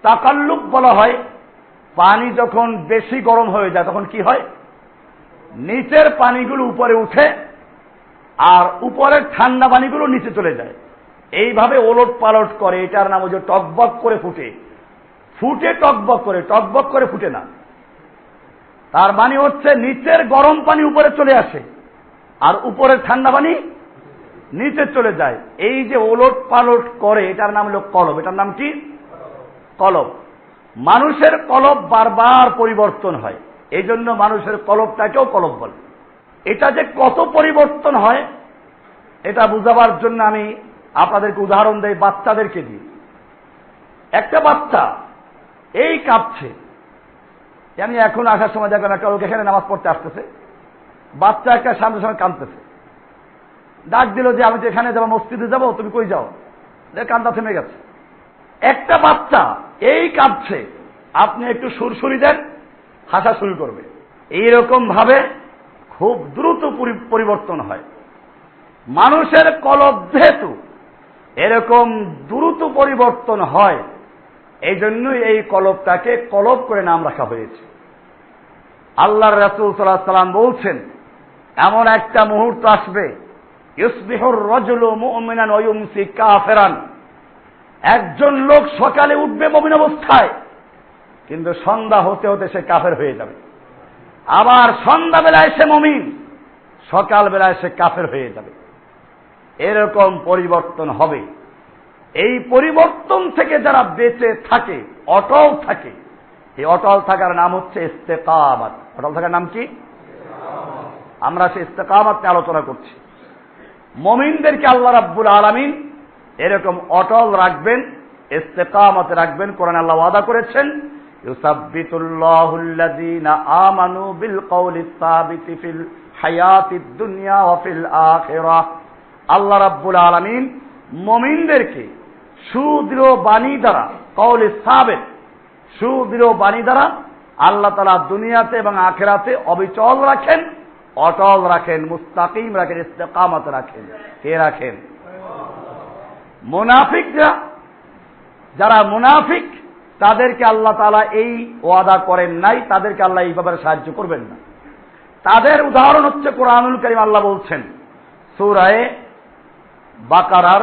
তাকাল্লুব বলা হয় পানি যখন বেশি গরম হয়ে যায় তখন কি হয়, নিচের পানিগুলো উপরে উঠে আর উপরের ঠান্ডা পানিগুলো নিচে চলে যায়। এইভাবে ওলট পালট করে, এটার নাম হচ্ছে টকবক করে ফুটে। ফুটে টকবক করে, টকবক করে ফুটে না। তার মানে হচ্ছে নিচের গরম পানি উপরে চলে আসে আর উপরের ঠান্ডা পানি নিচে চলে যায়। এই যে ওলট পালট করে এটার নাম হলো কলব। এটার নাম কি? কলব। মানুষের কলব বারবার পরিবর্তন হয়, এই জন্য মানুষের কলবটাকেও কলব বলে। এটা যে কত পরিবর্তন হয় এটা বুঝাবার জন্য আমি আপনাদেরকে উদাহরণ দেই বাচ্চাদেরকে দিয়ে। একটা বাচ্চা এই কাঁপছে, আমি এখন আসার সময় দেখলাম একটা লোক এখানে নামাজ পড়তে আসতেছে, বাচ্চা একটা সামনে সামনে কাঁদতেছে। ডাক দিল যে আমি তো এখানে যাবো, মসজিদে যাবো, তুমি কই যাও? কান্দা থেমে গেছে। একটা বাচ্চা এই কাঁদছে, আপনি একটু সুরসুরি দেন, হাসা শুরু করবে। এইরকম ভাবে খুব দ্রুত পরিবর্তন হয় মানুষের কলব। যেহেতু এরকম দ্রুত পরিবর্তন হয়, এই জন্যই এই কলবটাকে কলব করে নাম রাখা হয়েছে। আল্লাহর রাসূল সাল্লাল্লাহু আলাইহি ওয়াসাল্লাম বলছেন, এমন একটা মুহূর্ত আসবে, ইউসবিহুর রাজুলু মুমিনান ওয়া ইউমসি কাফিরান। একজন লোক সকালে উঠবে মুমিন অবস্থায়, কিন্তু সন্ধ্যা হতে হতে সে কাফের হয়ে যাবে। আবার সন্ধ্যা বেলায় সে মুমিন, সকাল বেলায় সে কাফের হয়ে যাবে। এরকম পরিবর্তন হবে। এই পরিবর্তন থেকে যারা বেঁচে থাকে, অটল থাকে, এই অটল থাকার নাম হচ্ছে ইস্তেকামাত। অটল থাকার নাম কি? আমরা সেই ইস্তেকামাত নিয়ে আলোচনা করছি। মুমিনদেরকে আল্লাহ রাব্বুল আলামিন এরকম অটল রাখবেন, ইস্তেকামাতে রাখবেন। কোরআনে আল্লাহ ওয়াদা করেছেন, ইউসাব্বিতুল্লাহুল্লাযীনা আমানু বিল কওলিস সাবিতি ফিল হায়াতিদ দুনিয়া ওয়া ফিল আখিরাহ। আল্লাহ রাব্বুল আলামিন মুমিনদেরকে সুদৃঢ় বাণী দ্বারা, কওলে সাবিত, সুদৃঢ় বাণী দ্বারা আল্লাহ তাআলা দুনিয়াতে এবং আখিরাতে অবিচল রাখেন, অটল রাখেন, মুস্তাকিম রাখেন, ইস্তেকামাত রাখেন। কে রাখেন? মুনাফিকরা, যারা মুনাফিক তাদেরকে আল্লাহ তাআলা এই ওয়াদা করেন নাই, তাদেরকে আল্লাহ এই ব্যাপারে সাহায্য করবেন না। তাদের উদাহরণ হচ্ছে কোরআনুল কারীম। আল্লাহ বলছেন সূরা বাকারার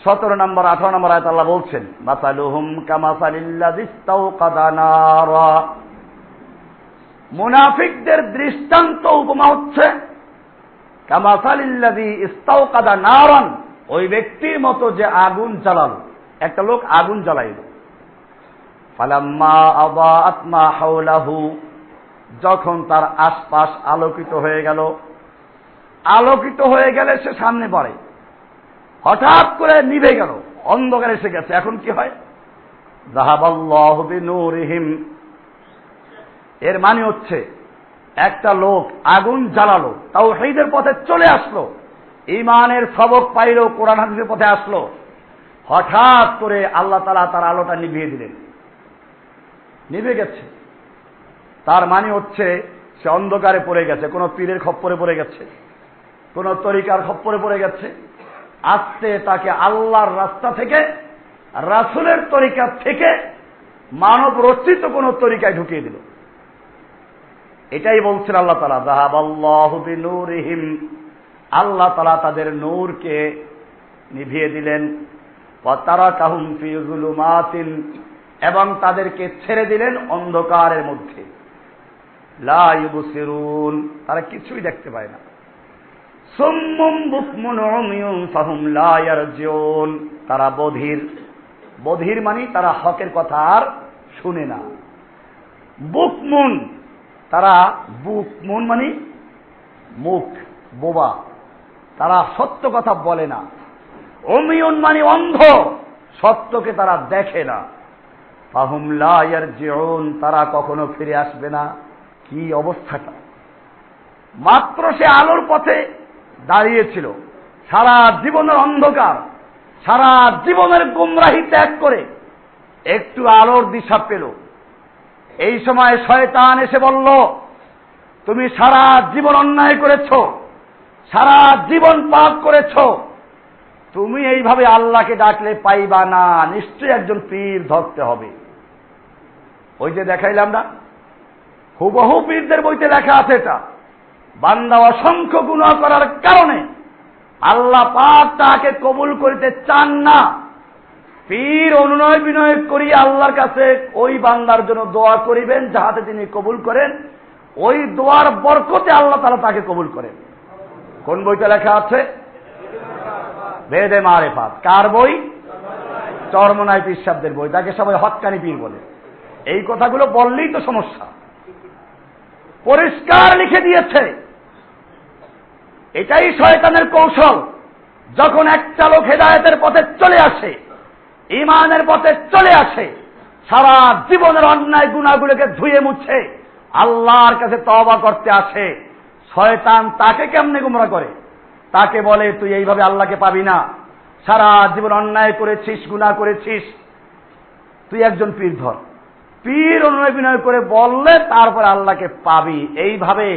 17 নম্বর 18 নম্বর আয়াত আল্লাহ বলছেন, মাসালুহুম কামাসালিল্লাযী ইসতাওকাদা নারা। মুনাফিকদের দৃষ্টান্ত উপমা হচ্ছে কামাসালিল্লাযী ইস্তাওকাদা নারান, ওই ব্যক্তির মতো যে আগুন জ্বালালো। একটা লোক আগুন জ্বালাইল, ফালাম্মা আযাআত মা হাওলাহু, যখন তার আশপাশ আলোকিত হয়ে গেল, আলোকিত হয়ে গেলে সে সামনে বাড়ে, হঠাৎ করে নিভে গেল, অন্ধকার এসে গেছে। এখন কি হয়? যাহাবাল্লাহু বিনূরিহিম, এর মানে হচ্ছে একটা লোক আগুন জ্বালালো, তাওহীদের পথে চলে আসলো, ঈমানের সবক পাইল, কোরআন হাদিসের পথে আসলো, হঠাৎ করে আল্লাহ তাআলা তার আলোটা নিভিয়ে দিলেন, নিভে গেছে। তার মানে হচ্ছে সে অন্ধকারে পড়ে গেছে, কোন পীরের খপ্পরে পড়ে গেছে, কোন তরিকার খপ্পরে পড়ে গেছে। আস্তে তাকে আল্লাহর রাস্তা থেকে, রাসূলের তরিকা থেকে মানব রচিত কোন তরিকায় ঢুকিয়ে দিল। এটাই বলছেন আল্লাহ তাআলা, যাহাবাল্লাহু বিনূরিহিম, আল্লাহ তাআলা তাদের নূরকে নিভিয়ে দিলেন। ওয়া তারাকাহুম ফি যুলুমাতিন, এবং তাদেরকে ছেড়ে দিলেন অন্ধকারের মধ্যে। লা ইউবসিরুন, তারা কিছুই দেখতে পায় না। সুম্মুম বুকমুন উমিয়ুন ফাহুম লা ইয়ারজিউন, তারা বধির। বধির মানে তারা হকের কথা আর শুনে না। বুকমুন, তারা বুকমুন মানে মুখ, বোবা, তারা সত্য কথা বলে না। উমিয়ুন মানে অন্ধ, সত্যকে তারা দেখে না। ফাহুম লা ইয়ারজিউন, তারা কখনো ফিরে আসবে না। কি অবস্থাটা! মাত্র সে আলোর পথে দাঁড়িয়েছিল, সারা জীবনের অন্ধকার, সারা জীবনের গুমরাহি ত্যাগ করে একটু আলোর দিশা পেল। এই সময় শয়তান এসে বলল, তুমি সারা জীবন অন্যায় করেছ, সারা জীবন পাপ করেছ, তুমি এইভাবে আল্লাহকে ডাকলে পাইবা না, নিশ্চয়ই একজন পীর ধরতে হবে। ওই যে দেখাইলাম না, হুবহু পীরদের বইতে লেখা আছে এটা। বান্দা অসংখ্য গুনাহ করার কারণে আল্লাহ পাক তাকে কবুল করিতে চান না। পীর অনুনয় বিনয় করিয়া আল্লাহর কাছে ওই বান্দার জন্য দোয়া করিবেন, যাহাতে তিনি কবুল করেন। ওই দোয়ার বরকতে আল্লাহ তাআলা তাকে কবুল করেন। কোন বইতে লেখা আছে? বেদে মারেফাত। কার বই? চরমনাই পীর সাহেবদের বই। তাকে সবাই হক্কানি পীর বলে। এই কথাগুলো বললেই তো সমস্যা। পরিষ্কার লিখে দিয়েছে। এটাই শয়তানের কৌশল। যখন একটা লোক হেদায়েতের পথে চলে আসে, ঈমানের পথে চলে আসে, সারা জীবনের অন্যায় গুনাহগুলোকে ধুয়ে মুছে আল্লাহর কাছে তওবা করতে আসে, শয়তান তাকে কেমনে গোমরা করে? তাকে বলে, তুই এইভাবে আল্লাহকে পাবি না, সারা জীবন অন্যায় করেছিস, গুনাহ করেছিস, তুই একজন পীর ধর। পীর অনুনয় বিনয় করে বললে তারপরে আল্লাহকে পাবি। এইভাবে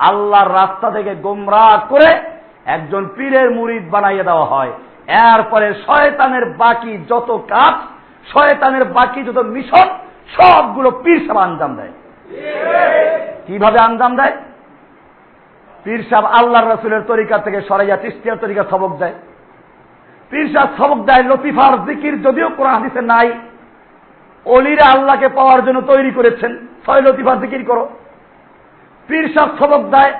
আল্লাহর রাস্তা থেকে গোমরাহ করে একজন পীরের মুরিদ বানাইয়ে দেওয়া হয়। এরপরে শয়তানের বাকি যত কাজ, শয়তানের বাকি যত মিশন, সবগুলো পীর সাহেব আঞ্জাম দেয়। কিভাবে আঞ্জাম দেয়? পীর সাহেব আল্লাহর রাসূলের তরিকা থেকে সরাইয়া চিশতিয়ার তরিকা সবক দেয়। পীর সাহেব সবক দেয় লতিফার জিকির, যদিও কোরআন হাদিসে নাই। অলিরা আল্লাহকে পাওয়ার জন্য তৈরি করেছেন, 6 লতিফা জিকির করো। পীর সাহেব সবক দেয়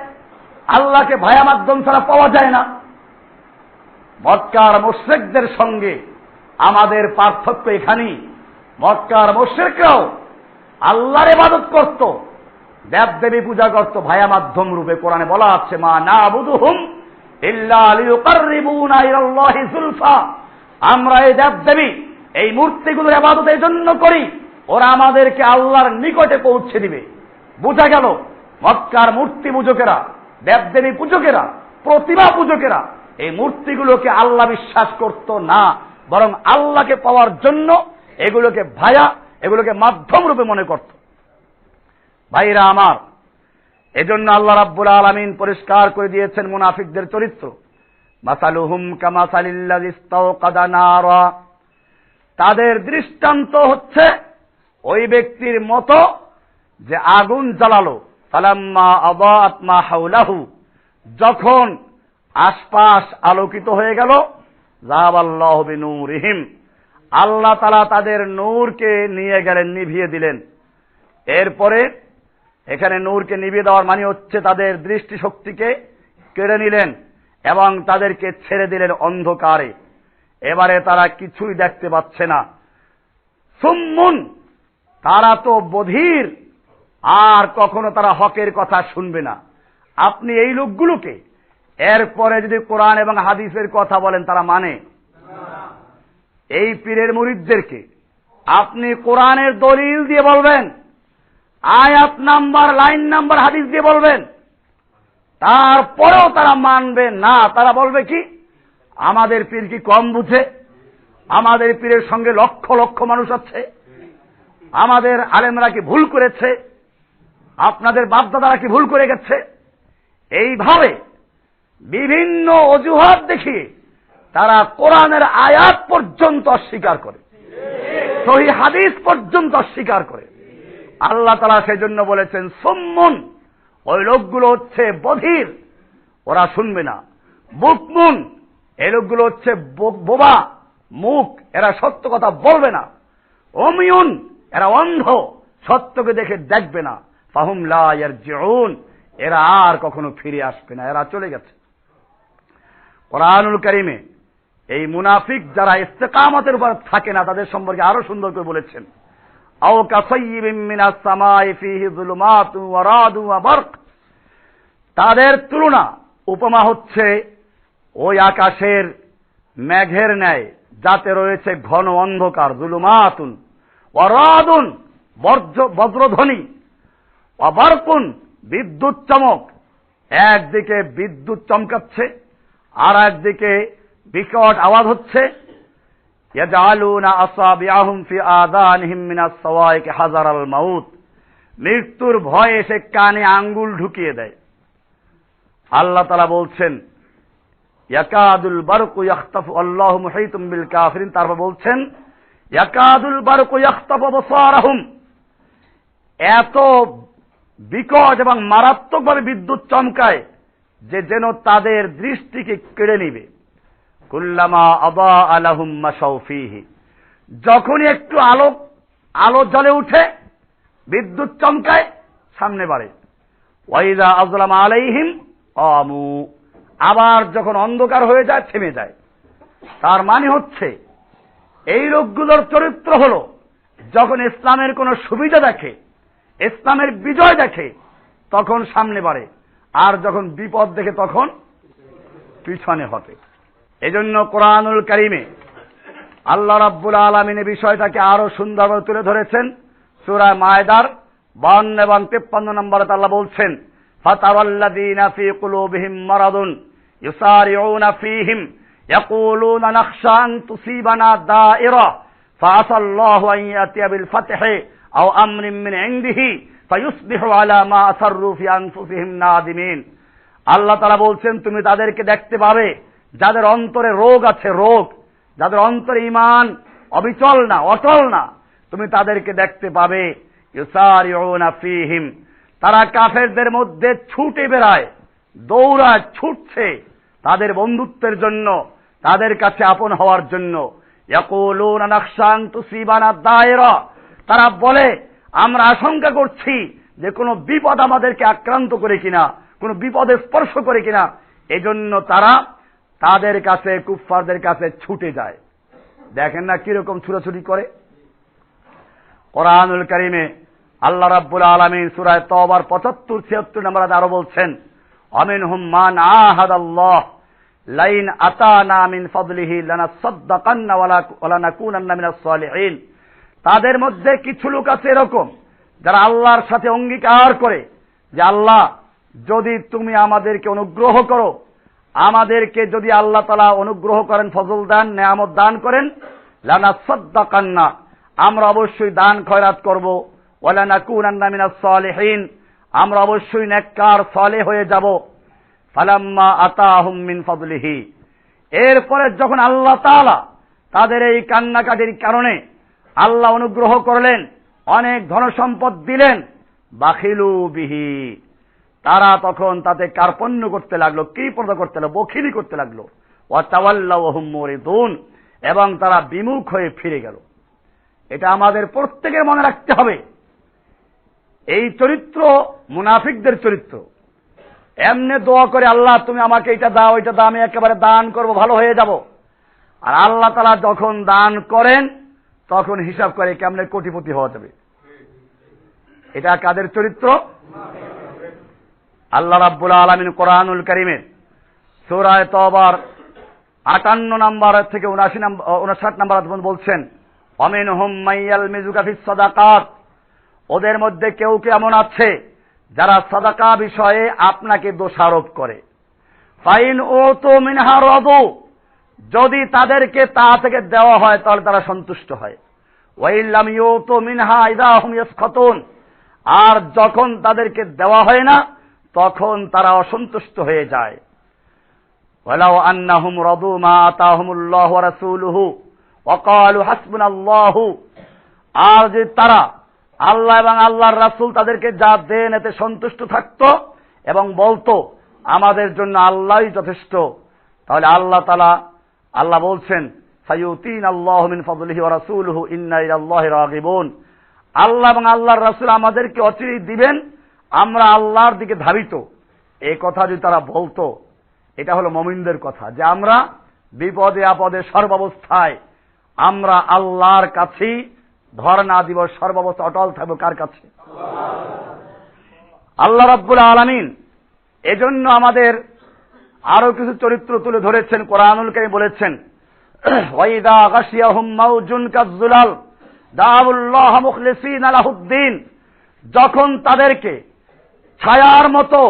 আল্লাহকে ভায়া মাধ্যম ছাড়া পাওয়া যায় না। মক্কার মুশরিকদের সঙ্গে আমাদের পার্থক্য এখানেই। মক্কার মুশরিকরাও আল্লাহর ইবাদত করত, দেবদেবী পূজা করত ভায়া মাধ্যম রূপে। কোরআনে বলা আছে, মা নাবুদুহুম ইল্লা লিয়ুকাররিবুনা ইলাল্লাহি যুলফা, আমরা এই দেবদেবী, এই মূর্তিগুলোর ইবাদত এই জন্য করি, ওরা আমাদেরকে আল্লাহর নিকটে পৌঁছে দিবে। বোঝা গেল মক্কার মূর্তি পূজকেরা, দেবদেবী পূজকেরা, প্রতিমা পূজকেরা এই মূর্তিগুলোকে আল্লাহ বিশ্বাস করত না, বরং আল্লাহকে পাওয়ার জন্য এগুলোকে ভায়া, এগুলোকে মাধ্যম রূপে মনে করত। ভাইরা আমার, এজন্য আল্লাহ রাব্বুল আলামিন পরিষ্কার করে দিয়েছেন মুনাফিকদের চরিত্র। মাসালুহুম কামাসালিল্লাযী ইস্তাওকাদা নারা, তাদের দৃষ্টান্ত হচ্ছে ওই ব্যক্তির মতো যে আগুন জ্বালালো। ফালাম্মা আযাআত মা হাওলাহু, যখন আশপাশ আলোকিত হয়ে গেল, যাহাবাল্লাহু বিনূরিহিম, আল্লাহ তাআলা তাদের নূরকে নিয়ে গেলেন, নিভিয়ে দিলেন। এরপরে এখানে নূরকে নিভিয়ে দেওয়ার মানে হচ্ছে তাদের দৃষ্টিশক্তিকে কেড়ে নিলেন এবং তাদেরকে ছেড়ে দিলেন অন্ধকারে। এবারে তারা কিছুই দেখতে পাচ্ছে না। সুম্মুন, তারা তো বধির, আর কখনো তারা হকের কথা শুনবে না। আপনি এই লোকগুলোকে এরপরে যদি কোরআন এবং হাদিসের কথা বলেন তারা মানে? এই পীরের মুরিদদেরকে আপনি কোরআনের দলিল দিয়ে বলবেন, আয়াত নাম্বার, লাইন নাম্বার, হাদিস দিয়ে বলবেন, তারপরেও তারা মানবে না। তারা বলবে কি, আমাদের পীর কি কম বুঝে? আমাদের পীরের সঙ্গে লক্ষ লক্ষ মানুষ আছে, আমাদের আলেমরা কি ভুল করেছে? আপনাদের বাপদাদারা কি ভুল করে গেছে? এইভাবে বিভিন্ন অজুহাত দেখিয়ে তারা কোরআনের আয়াত পর্যন্ত অস্বীকার করে, সহিহ হাদিস পর্যন্ত অস্বীকার করে। আল্লাহ তাআলা সেজন্য বলেছেন সুম্মুন, ওই লোকগুলো হচ্ছে বধির, ওরা শুনবে না। বুকমুন, এই লোকগুলো হচ্ছে বোবা, মুখ, এরা সত্য কথা বলবে না। অমিয়ুন, এরা অন্ধ, সত্যকে দেখে দেখবে না। ফাহুম লা ইয়ারজিউন, এরা আর কখনো ফিরে আসবে না, এরা চলে গেছে। কোরআনুল কারীমে এই মুনাফিক যারা ইস্তেকামতের উপর থাকে না তাদের সম্পর্কে আরো সুন্দর করে বলেছেন, আও কাসাইয়্যিবিন মিনাস সামাই ফীহি যুলুমাতুন ওয়া রাদুন ওয়া বারক, তাদের তুলনা, উপমা হচ্ছে ওই আকাশের মেঘের ন্যায় যাতে রয়েছে ঘন অন্ধকার, যুলুমাতুন ওয়া রাদুন, বজ্রধ্বনি, ওয়া বারকুন, বিদ্যুৎ চমক। একদিকে বিদ্যুৎ চমকাচ্ছে আর একদিকে বিকট আওয়াজ হচ্ছে। ইয়াজআলুনা আসাবিআহুম ফি আযানিহিম মিনাস সাওয়াইক হাযারাল মাউত, মৃত্যুর ভয়ে সে কানে আঙ্গুল ঢুকিয়ে দেয়। আল্লাহ তাআলা বলছেন ইয়াকাদুল বারকু ইয়াখতাফু, আল্লাহু মুহীতুম বিল কাফিরিন। তারপর বলছেন ইয়াকাদুল বারকু ইয়াখতাফু আবসারাহুম, এত বিকট এবং মারাত্মকভাবে বিদ্যুৎ চমকায় যে যেন তাদের দৃষ্টিকে কেড়ে নিবে। কুল্লামা আযা লাহুম মাশাউ ফীহি, যখনই একটু আলো জ্বলে উঠে, বিদ্যুৎ চমকায়, সামনে বাড়ে। ওয়াইযা আযলামা আলাইহিম কামু, আবার যখন অন্ধকার হয়ে যায় থেমে যায়। তার মানে হচ্ছে এই লোকগুলোর চরিত্র হলো, যখন ইসলামের কোনো সুবিধা দেখে, ইসলামের বিজয় দেখে, তখন সামনে বাড়ে, আর যখন বিপদ দেখে তখন পিছনে হটে। এজন্য কোরআনুল কারীমে আল্লাহ রাব্বুল আলামিন এই বিষয়টাকে আরো সুন্দরভাবে তুলে ধরেছেন। সূরা মায়েদার 52 এবং 53 নম্বরে আল্লাহ বলছেন, ফাতাওয়াল্লাযীনা ফী কুলুবিহিম মারাদুন ইউসারিউনা ফীহিম ইয়াকুলুনা নাখশা আন তুসিবানা দায়রা ফাআসাল্লাহু আন ইয়াতিয়া বিল ফাতহি আও আমরিন মিন ইনদিহি ফায়ুসবিহু আলা মা আসাররু ফি আনফুসিহিম নাদিমিন। আল্লাহ তাআলা বলছেন, তুমি তাদেরকে দেখতে পাবে যাদের অন্তরে রোগ আছে, রোগ, যাদের অন্তরে ঈমান অবিচল না, অটল না, তুমি তাদেরকে দেখতে পাবে ইউসারিউনা ফীহিম, তারা কাফেরদের মধ্যে ছুটে বেড়ায়, দৌড়ায়, ছুটছে তাদের বন্ধুত্বের জন্য, তাদের কাছে আপন হওয়ার জন্য। ইয়াকুলুনা নাখশা আন তুসিবানা দায়রা, তারা বলে আমরা আশঙ্কা করছি যে কোনো বিপদ আমাদেরকে আক্রান্ত করে কিনা, কোনো বিপদে স্পর্শ করে কিনা, এজন্য তারা তাদের কাছে, কুফফারদের কাছে ছুটে যায়। দেখেন না কিরকম ছুটাছুটি করে। কোরআনুল কারীমে আল্লাহ রাব্বুল আলামিন সূরা তাওবার 75-76 নম্বর আয়াতে আরো বলছেন, আমিনহুম মান আহাদাল্লাহ লাইন আতানা মিন ফাদলিহি লানাসাদদাকান্না ওয়া লানাকুনান্না মিনাস সালিহিন। তাদের মধ্যে কিছু লোক আছে এরকম যারা আল্লাহর সাথে অঙ্গীকার করে যে আল্লাহ যদি তুমি আমাদেরকে অনুগ্রহ করো, আমাদেরকে যদি আল্লাহ তাআলা অনুগ্রহ করেন, ফজল দান, নেয়ামত দান করেন, লানাসাদদাকান্না, আমরা অবশ্যই দান খয়রাত করব, ওয়া লানাকুনান্না মিনাস সালিহিন, আমরা অবশ্যই নেককার সালেহ হয়ে যাব। ফালাম্মা আতাহুম মিন ফাদলিহি, এরপরে যখন আল্লাহ তাআলা তাদের এই কান্নাকাটির কারণে আল্লাহ অনুগ্রহ করলেন, অনেক ধনসম্পদ দিলেন, বাখিলু বিহি, তারা তখন তাতে কার্পণ্য করতে লাগলো, কৃপণতা করতে লাগলো, বখিলি করতে লাগলো। ওয়া তাওয়াল্লাউ ওয়া হুম মুরিদুন, এবং তারা বিমুখ হয়ে ফিরে গেল। এটা আমাদের প্রত্যেকের মনে রাখতে হবে। এই চরিত্র মুনাফিকদের চরিত্র। এমনি দোয়া করে, আল্লাহ তুমি আমাকে এটা দাও, এটা দাও, আমি একেবারে দান করব, ভালো হয়ে যাব। আর আল্লাহ তাআলা যখন দান করেন তখন হিসাব করে কেমনে কোটিপতি হওয়া যাবে। এটা কাদের চরিত্র? আল্লাহ রাব্বুল আলামিন কোরআনুল কারীমের সূরা তাওবার 58 নম্বর থেকে 59 নম্বর বলছেন, ওয়ামিনহুম মাইয়ালমিজুকা ফিস সাদাকাত, ওদের মধ্যে কেউ এমন আছে যারা সাদাকা বিষয়ে আপনাকে দোষারোপ করে। ফাইন উতু মিনহা রাদু, যদি তাদেরকে তা থেকে দেওয়া হয় তাহলে তারা সন্তুষ্ট হয়। ওয়াইল্লাম ইউতু মিনহা ইযা হুম ইয়াসখাতুন, আর যখন তাদেরকে দেওয়া হয় না তখন তারা অসন্তুষ্ট হয়ে যায়। ওয়ালাউ আন্নাহুম রাদু মা আতাহুমুল্লাহু ওয়া রাসূলুহু ওয়া ক্বালু হাসবুনাল্লাহু, আর যে তারা আল্লাহ এবং আল্লাহর রাসূল তাদেরকে যা দেন এতে সন্তুষ্ট থাকতো এবং বলতো আমাদের জন্য আল্লাহই যথেষ্ট, তাহলে আল্লাহ বলছেন সাইয়ুতিনাল্লাহু মিন ফাদলিহি ওয়া রাসূলুহু ইন্না ইলাল্লাহি রাগিবুন, আল্লাহ এবং আল্লাহর রাসূল আমাদেরকে অচিরেই দিবেন, আমরা আল্লাহর দিকে ধাবিত। এই কথা যদি তারা বলতো, এটা হলো মুমিনদের কথা, যে আমরা বিপদে আপদে সর্বাবস্থায় আমরা আল্লাহর কাছেই ধর্ণা দিব, সর্বাবস্থা অটল থাকবো। কার কাছে? আল্লাহ রাব্বুল আলামিন এজন্য আমাদের আরো কিছু চরিত্র তুলে ধরেছেন। কোরআনুল কারীম বলেছেন, ওয়াইদা গাশিয়াহুম মাউজুন কাযযুলাল দাউল্লাহ মুখলিসিনা লাহুদ্দিন, যখন তাদেরকে ছায়ার মতো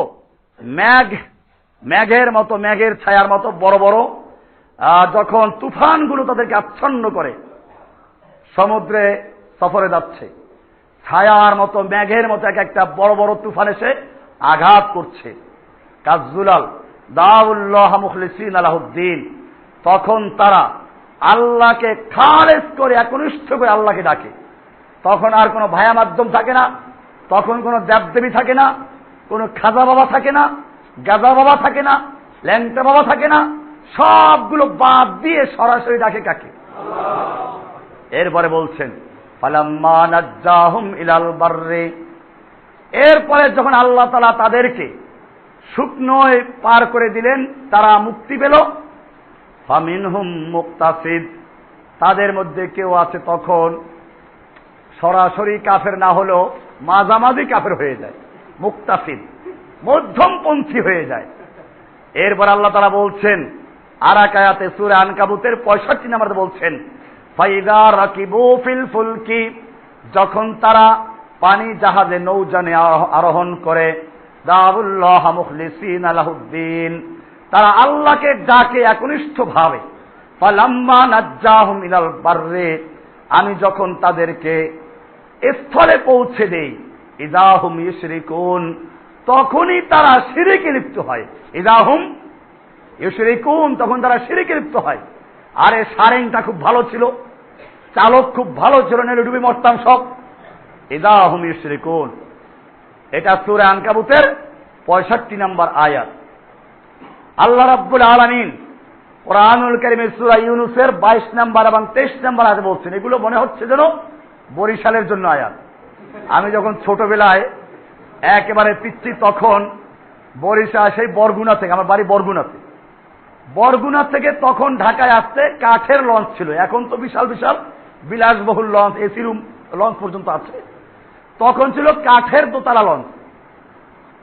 মেঘের ছায়ার মতো বড় বড় যখন তুফানগুলো তাদেরকে আচ্ছন্ন করে, সমুদ্রে সফরে যাচ্ছে, ছায়ার মতো মেঘের মতো এক একটা বড় বড় তুফান এসে আঘাত করছে। কাযযুলাল দাউল্লাহ মুখলিসিনা লাহুদ্দিন, তখন তারা আল্লাহকে খালেস করে একনিষ্ঠ করে আল্লাহকে ডাকে। তখন আর কোনো ভায়া মাধ্যম থাকে না, তখন কোনো দেবদেবী থাকে না, কোনো খাজা বাবা থাকে না, গাজা বাবা থাকে না, ল্যাংটা বাবা থাকে না, সবগুলো বাদ দিয়ে সরাসরি ডাকে কাকে? এরপরে বলছেন ফালাম্মা নাজ্জাহুম ইলাল বাররি, এরপরে যখন আল্লাহ তাআলা তাদেরকে শুকনোয় পার করে দিলেন, তারা মুক্তি পেল। ফামিনহুম মুক্তাসিদ, তাদের মধ্যে কেউ আছে তখন সরাসরি কাফের না হলেও মাঝামাঝি কাফের হয়ে যায়, মুক্তাসিদ মধ্যমপন্থী হয়ে যায়। এরপর আল্লাহ তাআলা বলছেন আর এক আয়াতে সূরা আনকাবুতের 65 নম্বরে বলছেন, ফাইদা রাকিবু ফিল ফুলকি, যখন তারা পানি জাহাজে নৌযানে আরোহণ করে, দাউল্লাহ মুখলিসিনা লাহুদ্দিন, তারা আল্লাহকে ডাকে একনিষ্ঠ ভাবে। ফালাম্মা নাজ্জাহুম ইলাল বাররি, আমি যখন তাদেরকে স্থলে পৌঁছে দেই, ইযা হুম ইউশরিকুন, তখনই তারা শিরকে লিপ্ত হয়। ইযা হুম ইউশরিকুন, তখন তারা শিরকে লিপ্ত হয়। আরে সারেংটা খুব ভালো ছিল, চালক খুব ভালো ছিল, নেলে ডুবে মরতাম সব। ইযা হুম ইউশরিকুন, এটা সূরা আনকাবুতের 65 নম্বর আয়াত। আল্লাহ রাব্বুল আলামিন কোরআনুল কারীমের সূরা ইউনূসের 22 নম্বর এবং 23 নম্বর আয়াতে বলছেন, এগুলো মনে হচ্ছে যেন বরিশালের জন্য আয়াত। আমি যখন ছোটবেলায় একেবারে পিচ্ছি, তখন বরিশাল সেই বরগুনা থেকে, আমার বাড়ি বরগুনাতে, বরগুনা থেকে তখন ঢাকায় আসতে কাঠের লঞ্চ ছিল, এখন তো বিশাল বিশাল বিলাসবহুল লঞ্চ, এসি রুম লঞ্চ পর্যন্ত আছে। তখন ছিল কাঠের দোতলা লঞ্চ,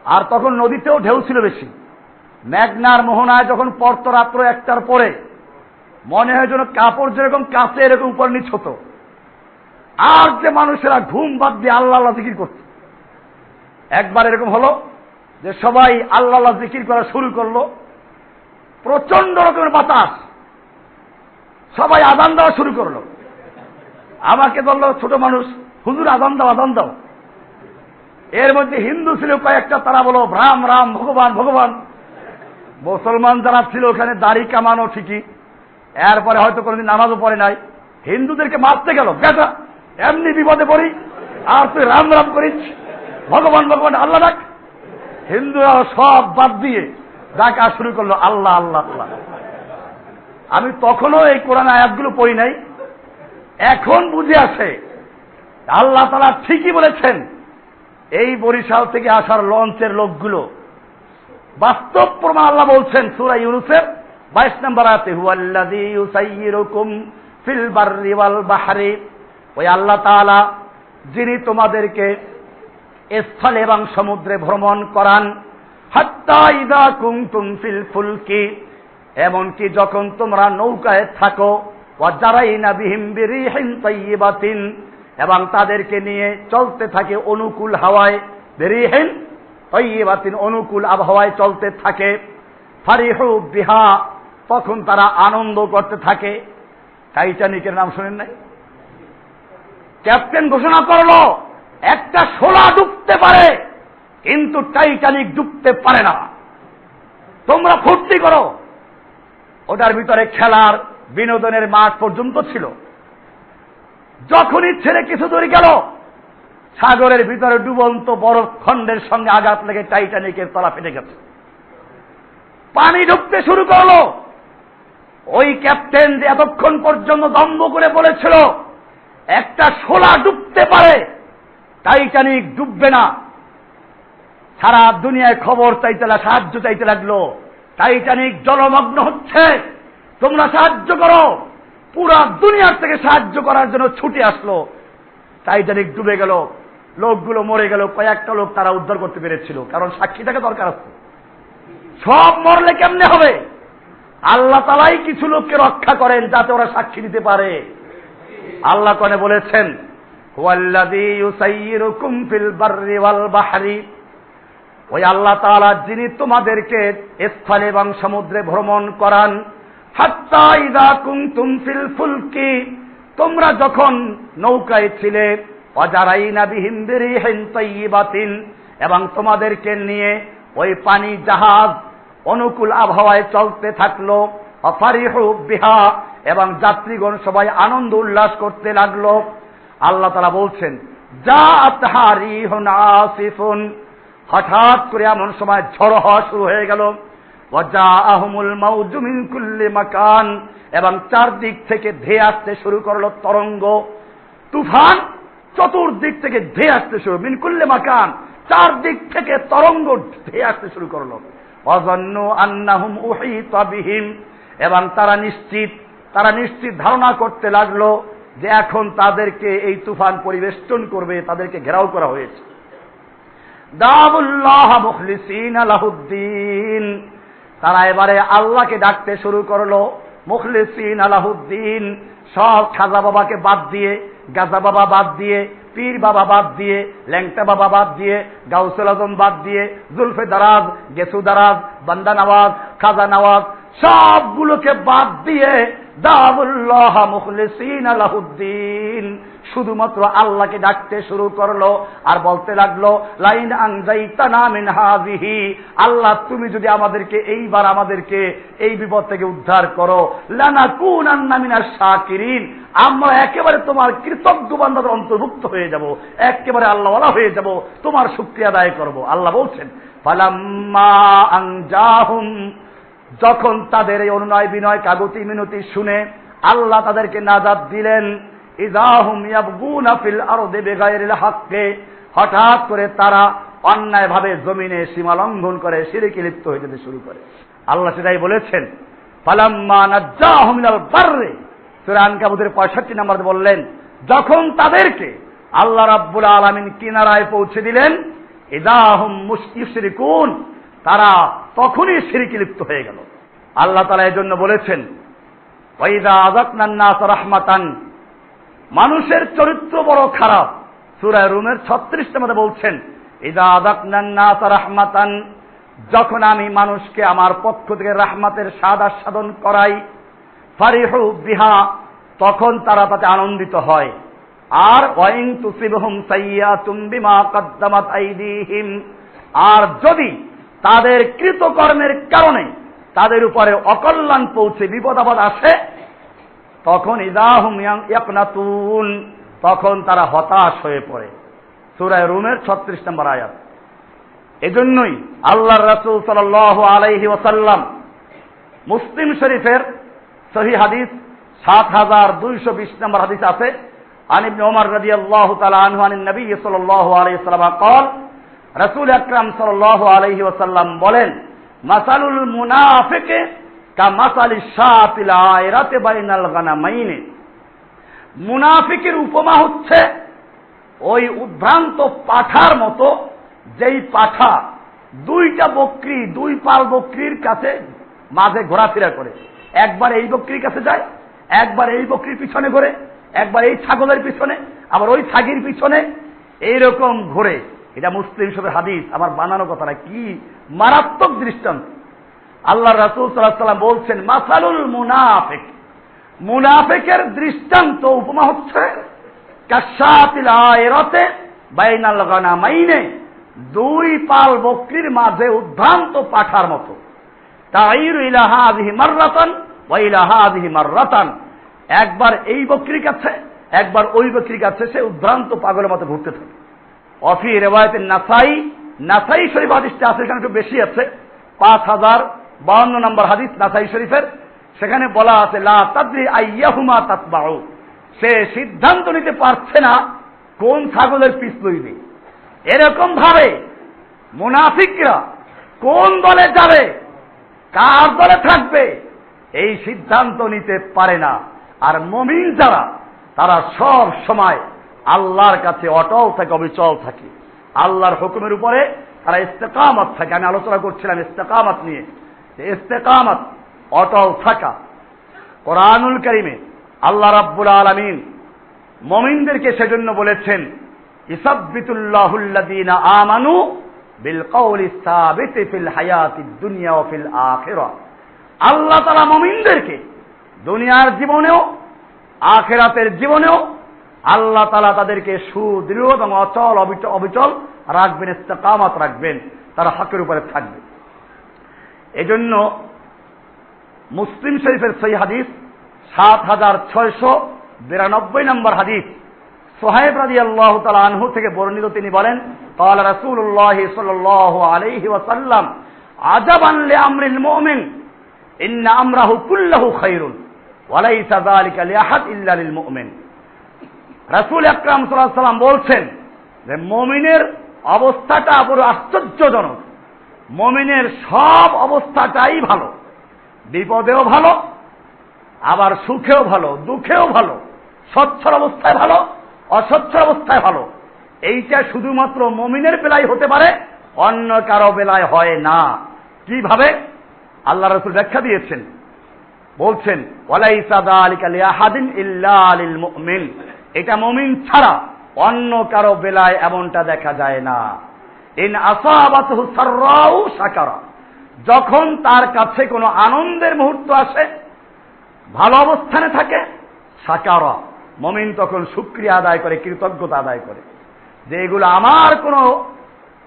আর তখন নদীতেও ঢেউ ছিল বেশি। মেঘনার মোহনায় যখন পড়তো রাত্র 1টার পরে, মনে হয় যেন কাপড় যেরকম কাছে এরকম উপর নিচ হতো, আর যে মানুষেরা ঘুম বাদ দিয়ে আল্লাহ আল্লাহ জিকির করত। একবার এরকম হলো যে সবাই আল্লাহ আল্লাহ জিকির করা শুরু করলো, প্রচন্ড রকমের বাতাস, সবাই আযান দেওয়া শুরু করলো। আমাকে বললো ছোট মানুষ, হুজুর আযান দাও, আযান দাও। এর মধ্যে হিন্দু ছিল কয়েকটা, তারা বলো রাম রাম, ভগবান ভগবান। মুসলমান যারা ছিল ওখানে দাড়ি কামানো ঠিকই, এরপরে হয়তো কোনোদিন নামাজও পড়ে নাই, হিন্দুদেরকে মারতে গেল, বেটা এমনি বিপদে পড়ি আর তুই রাম রাম করিস, ভগবান ভগবান আল্লাহ ডাক। হিন্দুরা সব বাদ দিয়ে ডাকা শুরু করলো আল্লাহ আল্লাহ আল্লাহ। আমি তখনও এই কোরআন আয়াতগুলো পড়ি নাই, এখন বুঝে আসে আল্লাহ তাআলা ঠিকই বলেছেন এই বরিশাল থেকে আসার লঞ্চের লোকগুলো বাস্তব প্রমাণ আল্লাহ বলছেন সূরা ইউনূসের 22 নম্বর আয়াতে, হুয়াল্লাযী ইউসাইয়িরুকুম ফিল বাররি ওয়াল বাহরি, ওই আল্লাহ তাআলা যিনি তোমাদেরকে স্থলে এবং সমুদ্রে ভ্রমণ করান, হাত্তা ইযা কুনতুম ফিল ফুলকি, এমনকি যখন তোমরা নৌকায় থাকো, ওয়া জারাইনা বিহিম বিরিহিন তাইয়্যিবাতিন, এবং তাদেরকে নিয়ে চলতে থাকে অনুকূল হাওয়ায়, বিরিহিন তাইয়্যিবাতিন অনুকূল আবহাওয়ায় চলতে থাকে, ফারিহু বিহা, তখন তারা আনন্দ করতে থাকে। টাইটানিকের নাম শুনেন নাই? ক্যাপ্টেন ঘোষণা করলো একটা শোলা ডুবতে পারে কিন্তু টাইটানিক ডুবতে পারে না, তোমরা ফুর্তি করো। ওটার ভিতরে খেলার বিনোদনের মাঠ পর্যন্ত ছিল। যখনই ছেড়ে কিছু দূর গেল, সাগরের ভিতরে ডুবন্ত বরফ খণ্ডের সঙ্গে আঘাত লেগে টাইটানিকের তলা ফেটে গেছে, পানি ঢুকতে শুরু করলো। ওই ক্যাপ্টেন যে এতক্ষণ পর্যন্ত দম্ভ করে বলেছিল একটা শোলা ডুবতে পারে, টাইটানিক ডুববে না, সারা দুনিয়ায় খবর চাইতে সাহায্য চাইতে লাগলো, টাইটানিক জলমগ্ন হচ্ছে, তোমরা সাহায্য করো। পুরা দুনিয়ার থেকে সাহায্য করার জন্য ছুটে আসলো। টাইটানিক ডুবে গেল, লোকগুলো মরে গেল, কয়েকটা লোক তারা উদ্ধার করতে পেরেছিল, কারণ সাক্ষীটাকে দরকার আছে। সব মরলে কেমনে হবে? আল্লাহ তাআলাই কিছু লোককে রক্ষা করেন যাতে ওরা সাক্ষী দিতে পারে। আল্লাহ কোরআনে বলেছেন, হুয়াল্লাযী ইউসাইয়িরুকুম ফিল বাররি ওয়াল বাহরি, ওই আল্লাহ তাআলা যিনি তোমাদেরকে স্থলে এবং সমুদ্রে ভ্রমণ করান, হাত্তা ইযা কুনতুম ফিল ফুলকি, তোমরা যখন নৌকায় ছিলে, ওয়া জারাইনা বিহিম বিরিহিন তাইয়্যিবাতিন, এবং তোমাদেরকে নিয়ে ওই পানি জাহাজ অনুকূল আবহাওয়ায় চলতে থাকলো, ফারিহু বিহা, এবং যাত্রীগণ সবাই আনন্দ উল্লাস করতে লাগলো। আল্লাহ তাআলা বলছেন, জাআত হারিহুন আসিফুন, হঠাৎ করে এমন সময় ঝড় হওয়া শুরু হয়ে গেল, ওয়া জাআহুমুল মাউজু মিন কুল্লি মাকান, এবং চারদিক থেকে ধেয়ে আসতে শুরু করলো তরঙ্গ, তুফান চতুর্দিক থেকে ধেয়ে আসতে শুরু, মিন কুল্লি মাকান, চারদিক থেকে তরঙ্গ ধেয়ে আসতে শুরু করলো। ওয়াযান্নু আন্নাহুম উহিতা বিহিম, এবং তারা নিশ্চিত ধারণা করতে লাগলো যে এখন তাদেরকে এই তুফান পরিবেষ্টন করবে, তাদেরকে ঘেরাও করা হয়েছে। দাউল্লাহ মুখলিসিনা লাহুদ্দিন, তারা এবারে আল্লাহকে ডাকতে শুরু করলো, মুখলিসিনা লাহুদ্দিন, সব খাজা বাবাকে বাদ দিয়ে, গাজা বাবা বাদ দিয়ে, পীর বাবা বাদ দিয়ে, ল্যাংটা বাবা বাদ দিয়ে, গাউসুল আজম বাদ দিয়ে, জুলফে দারাজ, গেসু দারাজ, বান্দা নওয়াজ, খাজা নওয়াজ, সবগুলোকে বাদ দিয়ে দাউল্লাহ মুখলিসিনা লাহুদ্দিন, শুধুমাত্র আল্লাহকে ডাকতে শুরু করলো আর বলতে লাগলো, লাইন আনজাইতানা মিন হাযিহি, আল্লাহ তুমি যদি আমাদেরকে এই বিপদ থেকে উদ্ধার করো, লানাকুনান্না মিনাশ শাকিরিন, আমরা একেবারে তোমার কৃতজ্ঞ বান্দাদের অন্তর্ভুক্ত হয়ে যাব, একেবারে আল্লাহওয়ালা হয়ে যাব, তোমার শুকরিয়া আদায় করব। আল্লাহ বলছেন, ফালাম্মা আনজাহুম, যখন তাদের এই অনুনয় বিনয় কাগতি মিনতি শুনে আল্লাহ তাদেরকে নাজাত দিলেন, ইযাহুম ইয়াবগুনা ফিল আরদি বিগাইরিল হাক্কি, হঠাৎ করে তারা অন্যায়ভাবে জমিনে সীমা লঙ্ঘন করে শিরকে লিপ্ত হয়ে যেতে শুরু করে। আল্লাহ সেটাই বলেছেন, ফালাম্মা নাজ্জাহুম মিনাল বাররি, সূরা আনকাবুতের 65 নম্বরে বললেন, যখন তাদেরকে আল্লাহ রাব্বুল আলামিন কিনারায় পৌঁছে দিলেন, ইযাহুম মুশরিকুন, তারা তখনই শিরকে লিপ্ত হয়ে গেল। আল্লাহ তাআলা এজন্য বলেছেন, ওয়াইযা আযাকনান নাস রাহমাতান, মানুষের চরিত্র বড় খারাপ। সূরা রুমের 36 নম্বরে বলছেন, ইযা আযাকনান নাস রাহমাতান, যখন আমি মানুষকে আমার পক্ষ থেকে রাহমাতের স্বাদ আস্বাদন করাই, ফারিহু বিহা, তখন তারা তাতে আনন্দিত হয়। আর ওয়াইন তুসিবহুম সাইয়্যাতুম বিমা কদ্দামাত আইদিহিম, আর যদি তাদের কৃতকর্মের কারণে তাদের উপরে অকল্যাণ পৌঁছে বিপদ আপদ আসে, তখন ইযাহুম ইয়াকনাতুন, তখন তারা হতাশ হয়ে পড়ে। সূরা রুমের 36 নম্বর আয়াত। এজন্যই আল্লাহর রাসূল সাল্লাল্লাহু আলাইহি ওয়াসাল্লাম মুসলিম শরীফের সহিহ হাদিস 7220 নম্বর হাদিস আছে, عن ابن عمر رضي الله تعالى عنه عن النبي صلى الله عليه وسلم قال রাসূল আকরাম সাল্লাল্লাহু আলাইহি ওয়াসাল্লাম বলেন মাসালুল মুনাফিক কামাসালিশ শাতিল আয়রাতি বাইনাল গানামাইনি, মুনাফিকের উপমা হচ্ছে ওই উদ্ভ্রান্ত পাঠার মতো, যেই পাঠা দুইটা বকরি, দুই পাল বকরির কাছে মাঝে ঘোরাফেরা করে। একবার এই বকরির কাছে যায়, একবার এই বকরির পিছনে ঘোরে, একবার এই ছাগলের পিছনে, আবার ওই ছাগির পিছনে, এইরকম ঘোরে। এটা মুসলিম শরীফের হাদিস, আমার বানানো কথা না। কি মারাত্মক দৃষ্টান্ত! আল্লাহ রাসূল সাল্লাল্লাহু আলাইহি ওয়াসাল্লাম বলছেন মাসালুল মুনাফিক, মুনাফিকের দৃষ্টান্ত উপমা হচ্ছে কাশাতিল আয়রাতে বাইনাল গানামাইনে, দুই পাল বকরির মাঝে উদ্ভ্রান্ত পাঠার মতো। তাইরু ইলা হাযিহি মাররাতান ওয়া ইলা হাযিহি মাররাতান, একবার এই বকরির কাছে, একবার ওই বকরির কাছে সে উদ্ভ্রান্ত পাগলের মতো ঘুরতে থাকে। অফি রিওয়ায়াতে নাসাই, নাসাই শরীফ হাদিসটা আছে, এখানে একটু বেশি আছে, 5052 নম্বর হাদিস নাসাই শরীফের। সেখানে বলা আছে লা তাদরি আইয়াহুমা তাতবাউ, সে সিদ্ধান্ত নিতে পারছে না কোন ছাগলের পিছ লইবে। এরকম ভাবে মুনাফিকরা কোন দলে যাবে, কার দলে থাকবে, এই সিদ্ধান্ত নিতে পারে না। আর মুমিন যারা, তারা সব সময় আল্লাহর কাছে অটল থাকে, অবিচল থাকে, আল্লাহর হুকুমের উপরে তারা ইস্তেকামত থাকে। আমি আলোচনা করছিলাম ইস্তেকামত নিয়ে, ইস্তেকামত অটল থাকা। কোরআনুল কারীমে আল্লাহ রাব্বুল আলামিন মুমিনদেরকে সেজন্য বলেছেন ইসাব্বিতুল্লাহুল্লাযীনা আমানু বিল কওলি সাবিতি ফিল হায়াতিদ দুনিয়া ওয়া ফিল আখিরাহ। আল্লাহ তাআলা মুমিনদেরকে দুনিয়ার জীবনেও আখিরাতের জীবনেও আল্লাহ তাআলা তাদেরকে সুদৃঢ় এবং অচল অবিচল রাখবেন, ইস্তেকামত রাখবেন, তারা হকের উপরে থাকবে। এজন্য মুসলিম শরীফের সহিহ হাদিস 7692 নম্বর হাদিস, সুহাইব রাদিয়াল্লাহু তাআলা আনহু থেকে বর্ণিত, তিনি বলেন ক্বালা রাসূলুল্লাহ সাল্লাল্লাহু আলাইহি ওয়াসাল্লাম আজাবান লিআমরিল মুমিন ইন্না আমরাহু কুল্লুহু খায়রুন ওয়া লাইসা যালিকা লিআহাদ ইল্লা লিল মুমিন। রাসূল আকরাম সাল্লাল্লাহু আলাইহি ওয়াসাল্লাম বলছেন যে মুমিনের অবস্থাটা বড় আশ্চর্যজনক। মুমিনের সব অবস্থাটাই ভালো, বিপদেও ভালো, আবার সুখেও ভালো, দুঃখেও ভালো, সচ্ছল অবস্থায় ভালো, অসচ্ছল অবস্থায় ভালো। এইটা শুধুমাত্র মুমিনের বেলায় হতে পারে, অন্য কারো বেলায় হয় না। কিভাবে? আল্লাহ রাসূল ব্যাখ্যা দিয়েছেন, বলছেন ওয়ালাইসা যালিকা লিআহাদিন ইল্লা লিল মুমিন, এটা মুমিন ছাড়া অন্য কারো বেলায় এমনটা দেখা যায় না। ইন আসাবাতহু সাররাউ শাকারা, যখন তার কাছে কোনো আনন্দের মুহূর্ত আসে, ভালো অবস্থানে থাকে, শাকারা, মুমিন তখন শুকরিয়া আদায় করে, কৃতজ্ঞতা আদায় করে যে এগুলো আমার কোনো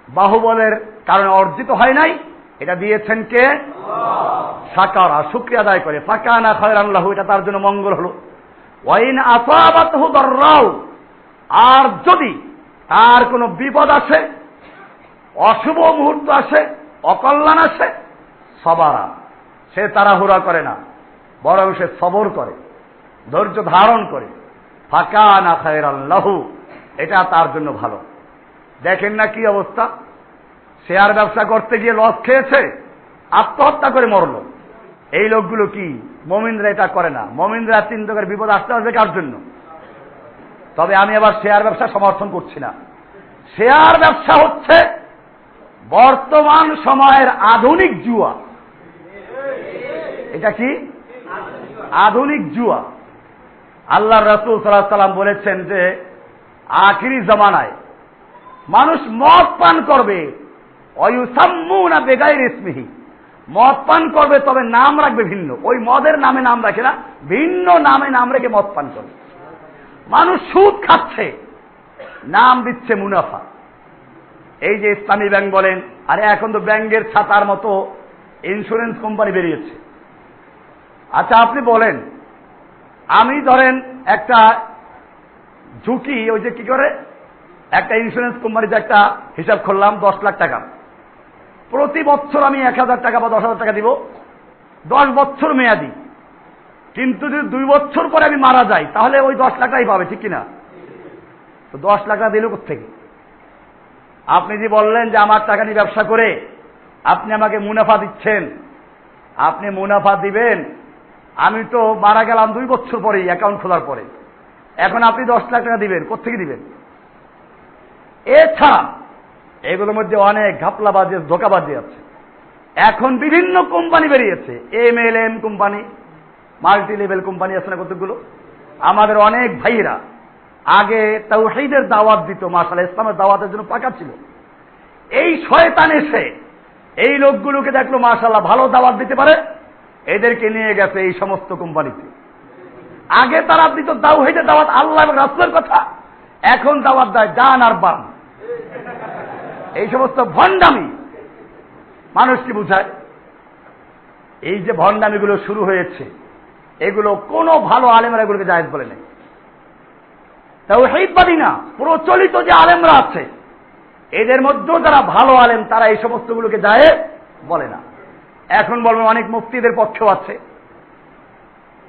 বাহুবলের কারণে অর্জিত হয় নাই, এটা দিয়েছেন কে? শাকারা, শুকরিয়া আদায় করে। ফাকানা খায়রান লাহু, এটা তার জন্য মঙ্গল হলো। ওয়াইন আসাবাতহু দাররাউ, আর যদি তার কোনো বিপদ আসে, অশুভ মুহূর্ত আসে, অকল্যাণ আসে, সবারা, সে তাড়াহুড়া করে না, বরং সে সবর করে, ধৈর্য ধারণ করে। ফাকানা খায়রান লাহু, এটা তার জন্য ভালো। দেখেন না কি অবস্থা, শেয়ার ব্যবসা করতে গিয়ে লস খেয়েছে, আত্মহত্যা করে মরল। এই লোকগুলো কি? মুমিনরা এটা করে না। মুমিনরা চিন্তা করে বিপদ আসতে আসবে কার জন্য। তবে আমি আবার শেয়ার ব্যবসা সমর্থন করছি না। শেয়ার ব্যবসা হচ্ছে বর্তমান সময়ের আধুনিক জুয়া। এটা কি? আধুনিক জুয়া। আল্লাহ রাসূল সাল্লাল্লাহু আলাইহি ওয়াসাল্লাম বলেছেন যে আখিরি জামানায় মানুষ মদ পান করবে, ওয়ায়ুসাম্মুনা বিগাইরি ইসমিহি, মদ পান করবে, তবে নাম রাখবে ভিন্ন। ওই মদের নামে নাম রাখে না, ভিন্ন নামে নাম রেখে মদ পান করবে। মানুষ সুদ খাচ্ছে, নাম দিচ্ছে মুনাফা। এই যে ইসলামী ব্যাংক বলেন, আরে এখন তো ব্যাংকের ছাতার মতো ইন্স্যুরেন্স কোম্পানি বেরিয়েছে। আচ্ছা আপনি বলেন, আমি ধরেন একটা ঝুঁকি, ওই যে কি করে একটা ইন্স্যুরেন্স কোম্পানিতে একটা হিসাব করলাম 10 লাখ টাকা, প্রতি বছর আমি 1000 টাকা বা 10,000 টাকা দিব, 10 বছর মেয়াদি। কিন্তু যদি 2 বছর পরে আমি মারা যাই, তাহলে ওই 10 লাখ টাকাই পাবে, ঠিক কিনা? তো 10 লাখ টাকা দিল কোত্থেকে? আপনি যে বললেন যে আমার টাকা নিয়ে ব্যবসা করে আপনি আমাকে মুনাফা দিচ্ছেন, আপনি মুনাফা দিবেন, আমি তো মারা গেলাম 2 বছর পরেই অ্যাকাউন্ট খোলার পরে, এখন আপনি 10 লাখ টাকা দিবেন, কোত্থেকে দিবেন? এছাড়া এগুলোর মধ্যে অনেক ঘাপলাবাজি ধোকাবাজি আছে। এখন বিভিন্ন কোম্পানি বেরিয়েছে, MLM company, multi level company আছে না কতগুলো। আমাদের অনেক ভাইরা আগে তাওহীদের দাওয়াত দিত, মাশাআল্লাহ ইসলামের দাওয়াতের জন্য পাকা ছিল। এই শয়তান এসে এই লোকগুলোকে দেখলো মাশাআল্লাহ ভালো দাওয়াত দিতে পারে, এদেরকে নিয়ে গেছে এই সমস্ত কোম্পানিতে। আগে তারা দিত তাওহীদের দাওয়াত, আল্লাহ এবং রাসূলের কথা, এখন দাওয়াত দেয় ডান আর বাম। এই সমস্ত ভণ্ডামি মানুষকে বুঝায়। এই যে ভণ্ডামিগুলো শুরু হয়েছে, এগুলো কোনো ভালো আলেমরা এগুলোকে জায়েজ বলে নেই। তাওহীদবাদী না, প্রচলিত যে আলেমরা আছে এদের মধ্যেও যারা ভালো আলেম তারা এই সমস্তগুলোকে জায়েজ বলে না। এখন বলবেন অনেক মুফতিদের পক্ষেও আছে,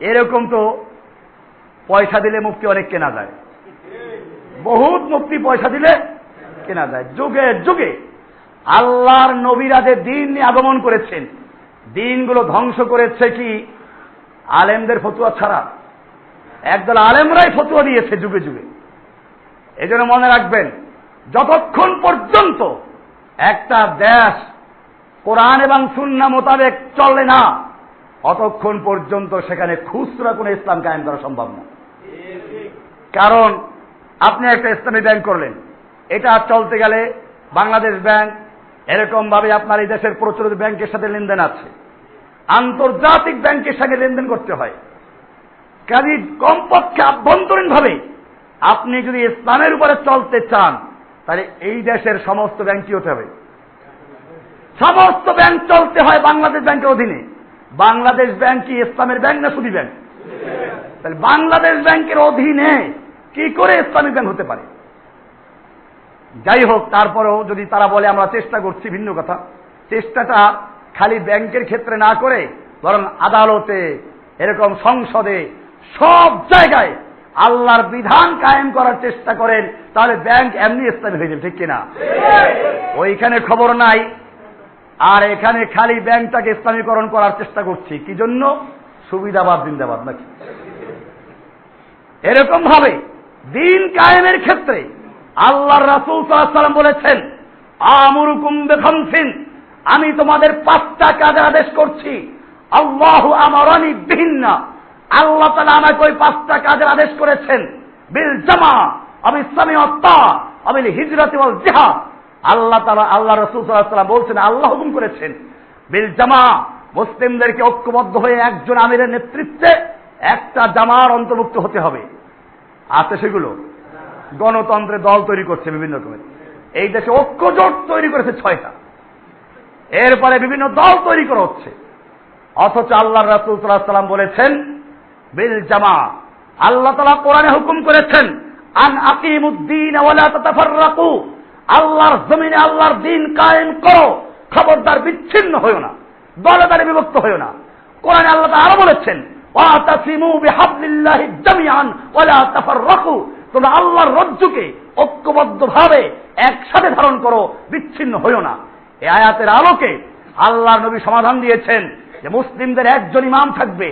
এরকম তো পয়সা দিলে মুফতি অনেক কেনা যায়, বহুত মুফতি পয়সা দিলে কেনা যায়। যুগে যুগে আল্লাহর নবীরা যে দিন নিয়ে আগমন করেছেন, দিনগুলো ধ্বংস করেছে কি আলেমদের ফতুয়া ছাড়া? একদল আলেমরাই ফতুয়া দিয়েছে যুগে যুগে। এজন্য মনে রাখবেন, যতক্ষণ পর্যন্ত একটা দেশ কোরআন এবং সুন্নাহ মোতাবেক চলে না, অতক্ষণ পর্যন্ত সেখানে খুচরা কোনো ইসলাম কায়েম করা সম্ভব না। কারণ আপনি একটা ইসলামী ব্যাংক করলেন, এটা চলতে গেলে বাংলাদেশ ব্যাংক এরকম ভাবে আপনার এই দেশের প্রচলিত ব্যাংকের সাথে লেনদেন আছে, আন্তর্জাতিক ব্যাংকের সাথে লেনদেন করতে হয়। কাজে কমপক্ষে আভ্যন্তরীণ ভাবে আপনি যদি ইসলামের উপরে চলতে চান, তাহলে এই দেশের সমস্ত ব্যাংক কি হতে হবে? সমস্ত ব্যাংক চলতে হয় বাংলাদেশ ব্যাংকের অধীনে। বাংলাদেশ ব্যাংক কি ইসলামের ব্যাংক না সুদী ব্যাংক? তাহলে বাংলাদেশ ব্যাংকের অধীনে কি করে ইসলামিক ব্যাংক হতে পারে? যাই হোক, তারপরেও যদি তারা বলে আমরা চেষ্টা করছি, ভিন্ন কথা। চেষ্টাটা খালি ব্যাংকের ক্ষেত্রে না করে বরং আদালতে, এরকম সংসদে, সব জায়গায় আল্লাহর বিধান কায়েম করার চেষ্টা করেন, তাহলে ব্যাংক এমনি ইসলামী হয়ে যাবে, ঠিক কিনা? ওইখানে খবর নাই, আর এখানে খালি ব্যাংকটাকে ইসলামীকরণ করার চেষ্টা করছি। কি জন্য? সুবিধাবাদ জিন্দাবাদ নাকি? এরকম ভাবে দিন কায়েমের ক্ষেত্রে আল্লাহর রাসূল সাল্লাল্লাহু আলাইহি ওয়াসাল্লাম বলেছেন, আমুরুকুম বিখামসিন, আমি তোমাদের 5টা কাজের আদেশ করছি। আল্লাহু আমারানি বিহিন্না, আল্লাহ তাআলা আমাকে ওই 5টা কাজের আদেশ করেছেন। বিল জামা, আবিস সামি ওয়াত তা, আবিল হিজরাতি ওয়াল জিহাদ। আল্লাহ তাআলা, আল্লাহ রাসূল সাল্লাল্লাহু আলাইহি ওয়াসাল্লাম বলছেন, আল্লাহ হুকুম করেছেন বিল জামা, মুসলিমদেরকে ঐক্যবদ্ধ হয়ে একজন আমিরের নেতৃত্বে একটা জামার অন্তর্ভুক্ত হতে হবে। আছে সেগুলো? গণতন্ত্রের দল তৈরি করছে বিভিন্ন রকমের। এই দেশে ঐক্যজোট তৈরি করেছে 6টা, এরপরে বিভিন্ন দল তৈরি করা হচ্ছে। অথচ আল্লাহর রাসূল সাল্লাল্লাহু আলাইহি ওয়াসাল্লাম বলেছেন বিল জামা। আল্লাহ তাআলা কোরআনে হুকুম করেছেন, আন আকিমুদ্দিন ওয়া লা তাতাফাররাকু, আল্লাহর জমিনে আল্লাহর দ্বীন কায়েম করো, খবরদার বিচ্ছিন্ন হয়ো না, দলে দলে বিভক্ত হয়ো না। কোরআনে আল্লাহ তাআলা আরো বলেছেন, ওয়াতাসিমু বিহাবলিল্লাহি জামিআন ওয়া লা তাফাররাকু, তোমরা আল্লাহর রজ্জুকে ঐক্যবদ্ধভাবে একসাথে ধারণ করো, বিচ্ছিন্ন হয়ো না। এই আয়াতের আলোকে আল্লাহর নবী সমাধান দিয়েছেন যে মুসলিমদের একজন ইমাম থাকবে,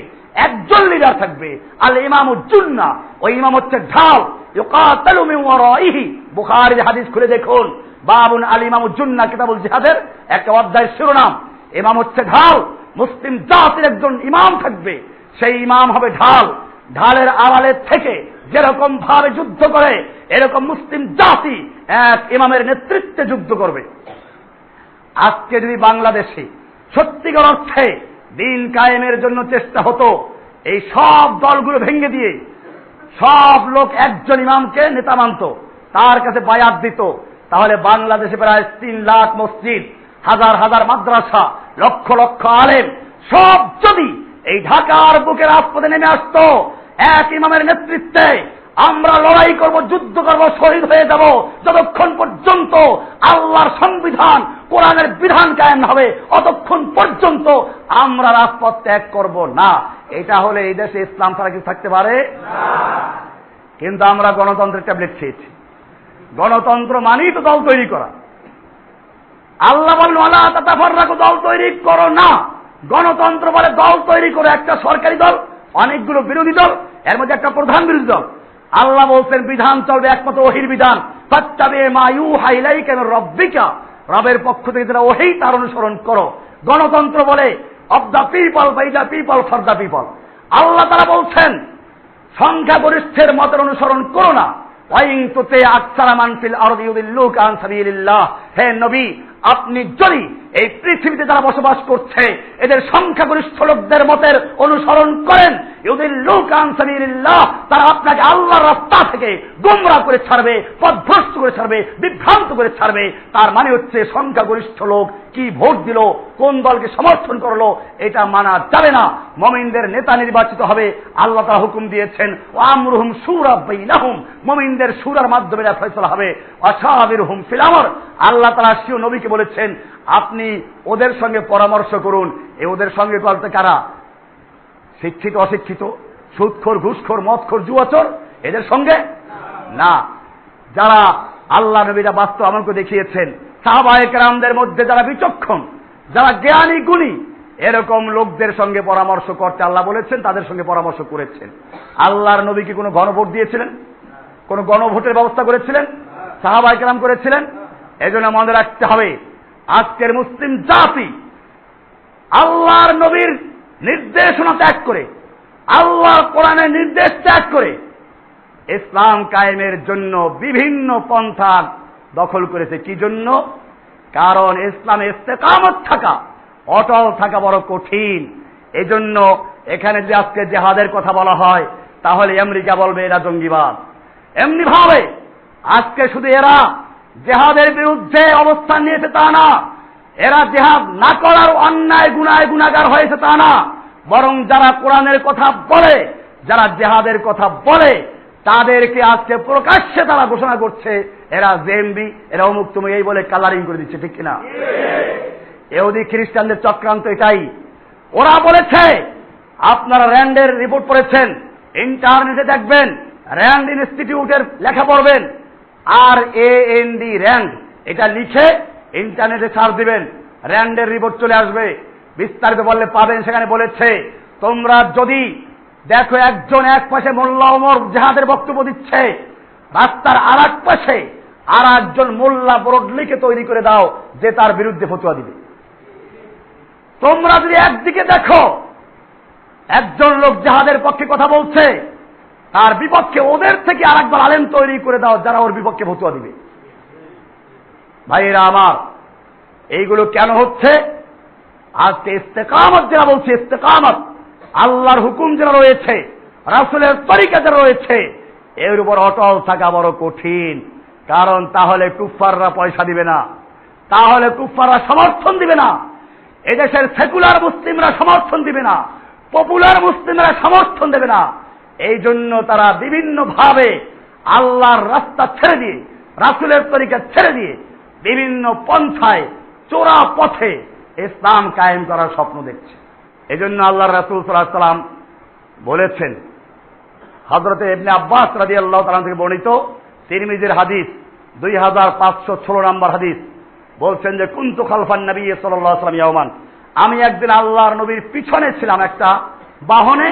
একজন লিডার থাকবে। আল ইমামুজ জুন্না, ওই ইমাম হচ্ছে ঢাল। ইউকাতালু মিন ওয়ারাইহি, বুখারীর হাদিস খুলে দেখুন, বাবুন আল ইমামুজ জুন্না, কিতাবুল জিহাদের একটা অধ্যায়ের শিরোনাম। ইমাম হচ্ছে ঢাল, মুসলিম জাতির একজন ইমাম থাকবে, সেই ইমাম হবে ঢাল। ঢালের আড়ালে থেকে যেরকম ভাবে যুদ্ধ করে, এরকম মুসলিম জাতি এক ইমামের নেতৃত্বে যুদ্ধ করবে। আজকে যদি বাংলাদেশে সত্যিকার অর্থে দিন কায়েমের জন্য চেষ্টা হতো, এই সব দলগুলো ভেঙে দিয়ে সব লোক একজন ইমামকে নেতা মানত, তার কাছে বায়াত দিত, তাহলে বাংলাদেশে প্রায় 3 লাখ মসজিদ, হাজার হাজার মাদ্রাসা, লক্ষ লক্ষ আলেম সব যদি এই ঢাকার বুকে রাজপথে নেমে আসতো এক ইমামের নেতৃত্বে, আমরা লড়াই করব, যুদ্ধ করব, শহীদ হয়ে যাব, যতক্ষণ পর্যন্ত আল্লাহর সংবিধান, কোরআনের বিধান কায়েম হবে, অতক্ষণ পর্যন্ত আমরা রাজপথ ত্যাগ করব না। এটা হলে এই দেশে ইসলাম ছাড়া কিছু থাকতে পারে না। কিন্তু আমরা গণতন্ত্রের ট্যাবলেট খেয়েছি, গণতন্ত্র মানেই তো দল তৈরি করা। আল্লাহ বলেন ওয়ালা তাতাফাররাকু, দল তৈরি করো না। গণতন্ত্র বলে দল তৈরি করে, একটা সরকারি দল, অনেকগুলো বিরোধী দল, এর মধ্যে একটা প্রধান বিরোধী দল। আল্লাহ বলছেন বিধান চলবে একমাত্র ওহীর বিধান, ফাত্তাবি মা ইউহা ইলাইকা মির রাব্বিকা, রবের পক্ষ থেকে যেটা ওহী তার অনুসরণ করো। গণতন্ত্র বলে of the people, by the people, for the people. আল্লাহ তাআলা বলছেন সংখ্যাগরিষ্ঠের মতের অনুসরণ করো না। ওয়াইন তুতি আকসারা মান ফিল আরদি ইউদিল্লুকা আন সাবিলিল্লাহ, হে নবী আপনি যদি এই পৃথিবীতে যারা বসবাস করছে এদের সংখ্যাগরিষ্ঠ লোকদের মতের অনুসরণ করেন, ইউদিল্লুকা আন সাবিলিল্লাহ, তারা আপনাকে আল্লাহর রাস্তা থেকে গোমরাহ করে ছাড়বে, পথভ্রষ্ট করে ছাড়বে, বিভ্রান্ত করে ছাড়বে। তার মানে হচ্ছে সংখ্যাগরিষ্ঠ লোক কি ভোট দিল, কোন দলকে সমর্থন করলো, এটা মানা যাবে না। মুমিনদের নেতা নির্বাচিত হবে, আল্লাহ তাআলা হুকুম দিয়েছেন ওয়া আমরুহুম শুরা বাইনাহুম, মুমিনদের শুরার মাধ্যমে এটা ফয়সালা হবে। ওয়াশাবিরহুম ফিল আমর, আল্লাহ তাআলা শিও নবীকে বলেছেন আপনি ওদের সঙ্গে পরামর্শ করুন। এই ওদের সঙ্গে বলতে কারা? শিক্ষিত অশিক্ষিত, সুদখোর ঘুষখোর মদখোর জুয়াচোর, এদের সঙ্গে না। যারা আল্লাহ নবীরা বাস্তব আমল করে দেখিয়েছেন, সাহাবায়ে কেরামদের মধ্যে যারা বিচক্ষণ, যারা জ্ঞানী গুণী, এরকম লোকদের সঙ্গে পরামর্শ করতে আল্লাহ বলেছেন, তাদের সঙ্গে পরামর্শ করেছেন। আল্লাহর নবী কি কোনো গণভোট দিয়েছিলেন? কোনো গণভোটের ব্যবস্থা করেছিলেন? সাহাবায়ে কেরাম করেছিলেন? এজন্য মনে রাখতে হবে আজকের মুসলিম জাতি আল্লাহর নবীর নির্দেশনা ত্যাগ করে, আল্লাহর কোরআনের নির্দেশ ত্যাগ করে ইসলাম কায়েমের জন্য বিভিন্ন পন্থা দখল করেছে। কি জন্য? কারণ ইসলামে ইস্তেকামত থাকা, অটল থাকা বড় কঠিন। এজন্য এখানে যে আজকে জিহাদের কথা বলা হয়, তাহলে আমেরিকা বলবে এরা জঙ্গিবাদ। এমনি ভাবে আজকে শুধু এরা জিহাদের বিরুদ্ধে অবস্থান নিয়েছে তা না, এরা জিহাদ না করার অন্যায় গুনায় গুনাহগার হয়েছে তা না, বরং যারা কোরআনের কথা বলে, যারা জিহাদের কথা বলে, তাদেরকে আজকে প্রকাশ্যে তারা ঘোষণা করছে এরা জেএমবি, এরা অমুক তুমি, এই বলে কালারিং করে দিচ্ছে। ঠিক কিনা? ইহুদি খ্রিস্টানদের চক্রান্ত এটাই। ওরা বলেছে, আপনারা র্যান্ডের রিপোর্ট পড়েছেন, ইন্টারনেটে দেখবেন, র্যান্ড ইনস্টিটিউটের লেখা পড়বেন, RAND, র্যান্ড, এটা লিখে ইন্টারনেটে সার্চ দিবেন, র্যান্ডের রিপোর্ট চলে আসবে। বিস্তারিত বললে পাবেন। সেখানে বলেছে তোমরা যদি দেখো একজন এক পাশে মোল্লা ওমর জিহাদের বক্তব্য দিচ্ছে, রাস্তার আর এক পাশে আর একজন মোল্লা ব্রডলিকে তৈরি করে দাও যে তার বিরুদ্ধে ফতোয়া দিবে। তোমরা যদি একদিকে দেখো একজন লোক জিহাদের পক্ষে কথা বলছে, তার বিপক্ষে ওদের থেকে আরেকবার আলেম তৈরি করে দাও যারা ওর বিপক্ষে ফতোয়া দিবে। ভাইয়েরা আমার, এইগুলো কেন হচ্ছে? আজকে ইস্তেকামত যারা বলছে, ইস্তেকামত আল্লাহর হুকুম যারা রয়েছে, রাসূলের তরিকা যারা রয়েছে, এর উপর অটল থাকা বড় কঠিন। কারণ তাহলে কুফফাররা পয়সা দিবে না, তাহলে কুফফাররা সমর্থন দিবে না, এদেশের সেকুলার মুসলিমরা সমর্থন দিবে না, পপুলার মুসলিমরা সমর্থন দেবে না। এই জন্য তারা বিভিন্ন ভাবে আল্লাহর রাস্তা ছেড়ে দিয়ে, রাসূলের তরিকা ছেড়ে দিয়ে বিভিন্ন পন্থায়, চোরা পথে ইসলাম কায়েম করার স্বপ্ন দেখছে। এজন্য আল্লাহর রাসূল সাল্লাল্লাহু আলাইহি ওয়াসাল্লাম বলেছেন, হযরতে ইবনে আব্বাস রাদিয়াল্লাহু তাআলা থেকে বর্ণিত তিরমিজির হাদিস 2516 নম্বর হাদিস, বলছেন যে কুনতু খালফান নবী সাল্লাল্লাহু আলাইহি ওয়াসাল্লাম ইয়াওমান, আমি একদিন আল্লাহর নবীর পিছনে ছিলাম, একটা বাহনে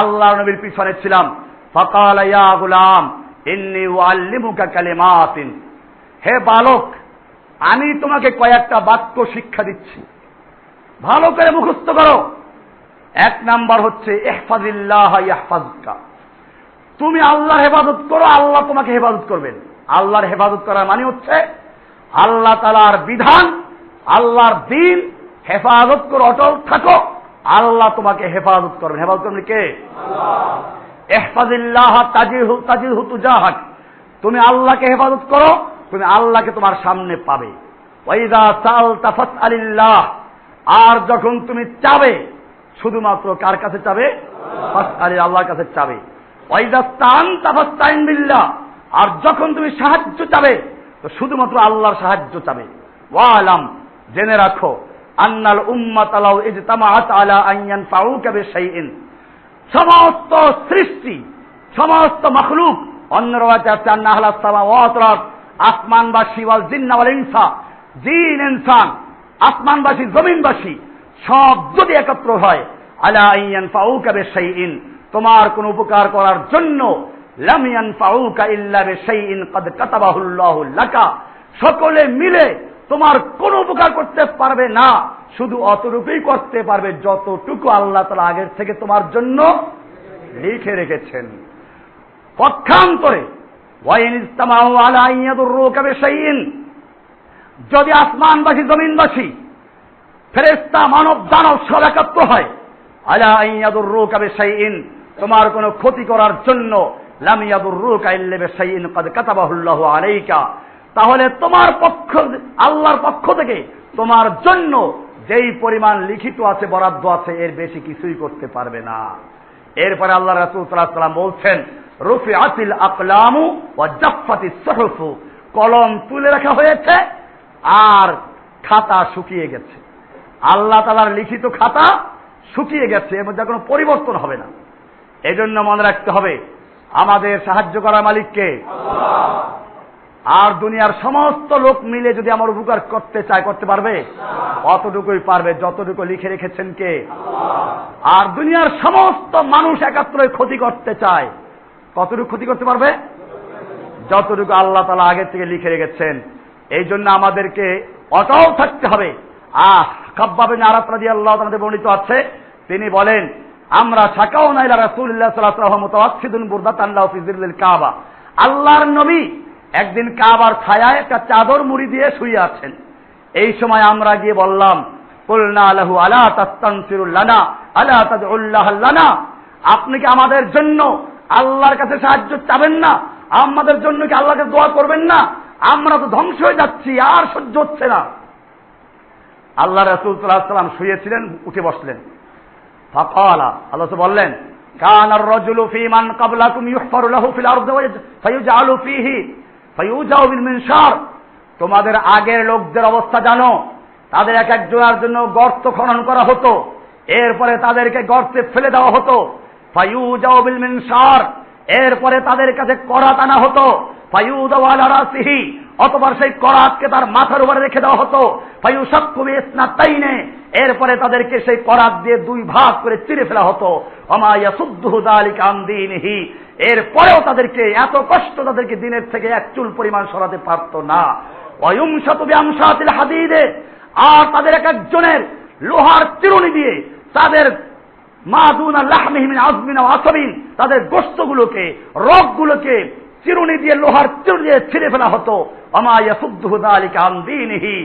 আল্লাহর নবীর পিছনে ছিলাম। ফাকালা ইয়া গুলাম ইন্নী উআল্লিমুকা কালিমাতিন, হে বালক আমি তোমাকে কয়েকটা বাক্য শিক্ষা দিচ্ছি, ভালো করে মুখস্থ করো। এক নাম্বার হচ্ছে ইহফাজিল্লাহ ইয়াহফাজকা, তুমি আল্লাহর হেফাজত করো, আল্লাহ তোমাকে হেফাজত করবেন। আল্লাহর হেফাজত করার মানে হচ্ছে আল্লাহ তাআলার বিধান, আল্লাহর দ্বীন হেফাজত করো, অটল থাকো, আল্লাহ তোমাকে হেফাজত করবেন। হেফাজত করবেন কে? আল্লাহ। ইহফাজিল্লাহ তাজিদহু তুজাহাক, তুমি আল্লাহকে হেফাজত করো, তুমি আল্লাহকে তোমার সামনে পাবে। ওয়াইযা সাআলতা ফাসআলিল্লাহ, আর যখন তুমি চাবে শুধুমাত্র কার কাছে চাবে? ফাসআলিল্লাহ, আল্লাহর কাছে চাবে। ওয়াইযা ইসতাআনতা ফাসতাইন বিল্লাহ, আর যখন তুমি সাহায্য চাবে তো শুধুমাত্র আল্লাহর সাহায্য চাবে। ওয়ালাম, জেনে রাখো, আন্নাল উম্মাতা লাউ ইজতামাআত আলা আন ইয়ানফাউকা বিশাইইন, সমস্ত সৃষ্টি, সমস্ত মাখলুক, অন্য রাওয়াতে আছে আন্না আহলাস সামাওয়াত ওয়াল আরদ আসমানবাসী ওয়াল জিন্না ওয়াল ইনসা, জিন ইনসান, আসমানবাসী জমিনবাসী সব যদি একত্র হয়, আলা ইয়ানফাউকা বিশাইইন, তোমার কোন উপকার করার জন্য, লাম ইয়ানফাউকা ইল্লা বিশাইইন ক্বাদ কাতাবাহুল্লাহু লাকা, সকলে মিলে তোমার কোন উপকার করতে পারবে না, শুধু অতটুকুই করতে পারবে যতটুকু আল্লাহ তাআলা আগের থেকে তোমার জন্য লিখে রেখেছেন। পক্ষান্তরে ওয়াইন ইসতামাউ আলা ইয়াদুররুকা বিশাইইন, যদি আসমানবাসী জমিনবাসী ফেরেশতা মানব দানব সব একত্র হয়, আলা ইয়াদুররুকা বিশাইইন, তোমার কোনো ক্ষতি করার জন্য, লাম ইয়াদুররুকা ইল্লা বিশাইইন ক্বাদ কাতাবাহুল্লাহু আলাইকা, তাহলে তোমার পক্ষ, আল্লাহর পক্ষ থেকে তোমার জন্য যেই পরিমাণ লিখিত আছে, বরাদ্দ আছে, এর বেশি কিছুই করতে পারবে না। এরপরে আল্লাহ রাসূল সাল্লাল্লাহু আলাইহি ওয়াসাল্লাম বলছেন, রুফিআতিল আকলামু ওয়া জাফফাতিস সুহুফু, কলম তুলে রাখা হয়েছে আর খাতা শুকিয়ে গেছে। আল্লাহ তাআলার লিখিত খাতা শুকিয়ে গেছে, এর মধ্যে কোনো পরিবর্তন হবে না। এজন্য মনে রাখতে হবে আমাদের সাহায্য করার মালিককে আল্লাহ। আর দুনিয়ার সমস্ত লোক মিলে যদি আমার উপকার করতে চায়, করতে পারবে? অতটুকুই পারবে যতটুকু লিখে রেখেছেন কে? আল্লাহ। আর দুনিয়ার সমস্ত মানুষ একাত্র ক্ষতি করতে চায়, কতটুকু ক্ষতি করতে পারবে? যতটুকু আল্লাহ তাআলা আগে থেকে লিখে রেখেছেন। এই জন্য আমাদেরকে অটল থাকতে হবে। খাব্বাব বিন আরাত রাদিয়াল্লাহু তাআলা বর্ণিত আছে, তিনি বলেন, আমরা শাকাউনা ইলা রাসূলিল্লাহ সাল্লাল্লাহু আলাইহি ওয়াসাল্লাম মুতাওয়াসসিদুন বুরদাতান লাহু ফি যিল্লিল কাবা, আল্লাহর নবী একদিন কাবার ছায়ায় একটা চাদর মুড়ি দিয়ে শুয়ে আছেন। এই সময় আমরা গিয়ে বললাম, কুলনা লাহু আলা তাস্তানসিরু লানা আলা তাদউল্লাহ লানা, আপনি কি আমাদের জন্য আল্লাহর কাছে সাহায্য চাবেন না? আমাদের জন্য কি আল্লাহকে দোয়া করবেন না? আমরা তো ধ্বংস হয়ে যাচ্ছি, আর সহ্য হচ্ছে না। আল্লাহ রাসূল সাল্লাল্লাহু আলাইহি ওয়াসাল্লাম শুয়েছিলেন, উঠে বসলেন। ফাকালা, আল্লাহ বললেন, কানার রাজুলু ফি মান ক্বাবলাকুম ইউহফারু লাহু ফিল আরদি ফায়ুজআলু ফিহি ফায়ুজাউ বিল মিনশার, তোমাদের আগের লোকদের অবস্থা জানো, তাদের এক একজনের জন্য গর্ত খনন করা হতো, এরপরে তাদেরকে গর্তে ফেলে দেওয়া হতো। ফায়ুজাউ বিল মিনশার, এরপরে তাদের কাছে করাত আনা হতো। ফায়ুদাউ আলা রাসিহি, অতঃপর সেই করাতকে তার মাথার উপরে রেখে দেওয়া হতো। ফায়ুশাক্কু বিইসনাতাইনে, এরপরে তাদেরকে সেই করাত দিয়ে দুই ভাগ করে চিরে ফেলা হতো। ওমা ইয়াসুদ্দুহু যালিকা আন দীনিহি, এরপরেও তাদেরকে এত কষ্ট, তাদেরকে দিনের থেকে এক চুল পরিমাণ সরাতে পারত না। ওয়ায়ুমশাতু বিআমশাতিল হাদিদে, আর তাদের এক একজনের লোহার চিরুনি দিয়ে তাদের মাদুনা লাহমিহি মিন আযমিন ওয়া আসাবিন, তাদের গোশতগুলোকে, রগগুলোকে চিরুনি দিয়ে, লোহার চিরুনি দিয়ে ছিঁড়ে ফেলা হতো। ওমা ইয়াসুদ্দুহু যালিকা আন দীনিহি,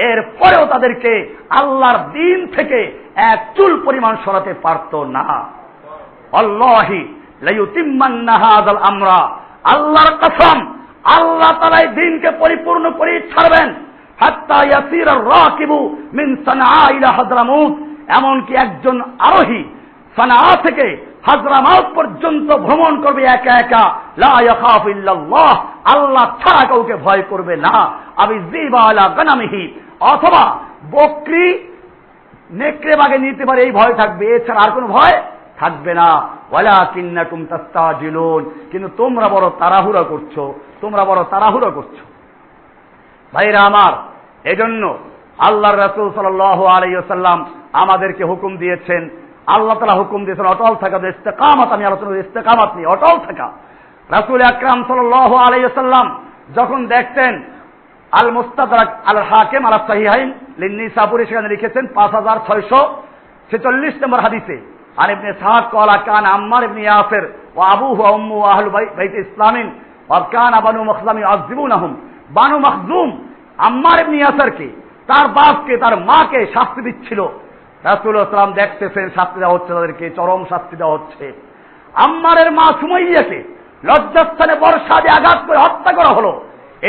এরপরেও তাদেরকে আল্লাহর দিন থেকে এক চুল পরিমাণ সরাতে পারত না। আল্লাহি লাইউতিম্মান্না হাযাল আমরা, আল্লাহর কসম, আল্লাহ তাআলা এই দিনকে পরিপূর্ণ করে ছাড়বেন। হাত্তা ইয়াসির আর-রাকিবু মিন সানআ ইলা হাযরামাউত, এমনকি একজন আরোহী সানআ থেকে হাযরামাউত পর্যন্ত ভ্রমণ করবে একা একা, লা ইয়াখাফু ইল্লাল্লাহ, আল্লাহ ছাড়া কাউকে ভয় করবে না। আবি যিবা আলা গানামিহি, অথবা বকরি নেকড়ে বাগে নিতে পারে এই ভয় থাকবে, এছাড়া আর কোনো ভয় থাকবে না। ওয়ালাকিন্নাকুম তাস্তাজিলুন, কিন্তু তোমরা বড় তাড়াহুড়া করছো, তোমরা বড় তাড়াহুড়া করছো। ভাইরা আমার, এজন্য আল্লাহর রাসূল সাল্লাল্লাহু আলাইহি ওয়াসাল্লাম আমাদেরকে হুকুম দিয়েছেন, আল্লাহ তাআলা হুকুম দিয়েছেন অটল থাকা, ইস্তেকামাত, আমি আলোচনা করি ইস্তেকামাত নিয়ে, অটল থাকা। রাসূল আকরাম সাল্লাল্লাহু আলাইহি ওয়াসাল্লাম যখন দেখতেন, আল মুস্তাদরাক আল হাকিম আল সাহিহাইন লিন-নিসাপুরি সেখানে লিখেছেন 5646 নম্বর হাদিসে, আর ইবনে সাদ ক্বালা কান আম্মার ইবনে ইয়াসির ওয়া আবুহু ওয়া উম্মুহু আহলু বাইত ইসলামিন ওয়া কানা বানু মখজুম ইউআযিবুনহুম, বানু মখজুম আম্মার ইবনে ইয়াসিরকে, তার বাপকে, তার মাকে শাস্তি দিচ্ছিল। রাসূলুল্লাহ সাল্লাল্লাহু আলাইহি ওয়াসাল্লাম দেখতেছেন শাস্তি দেওয়া হচ্ছে, তাদেরকে চরম শাস্তি দেওয়া হচ্ছে। আম্মারের মা সুমাইয়াকে লজ্জাস্থানে বর্ষা দিয়ে আঘাত করে হত্যা করা হলো।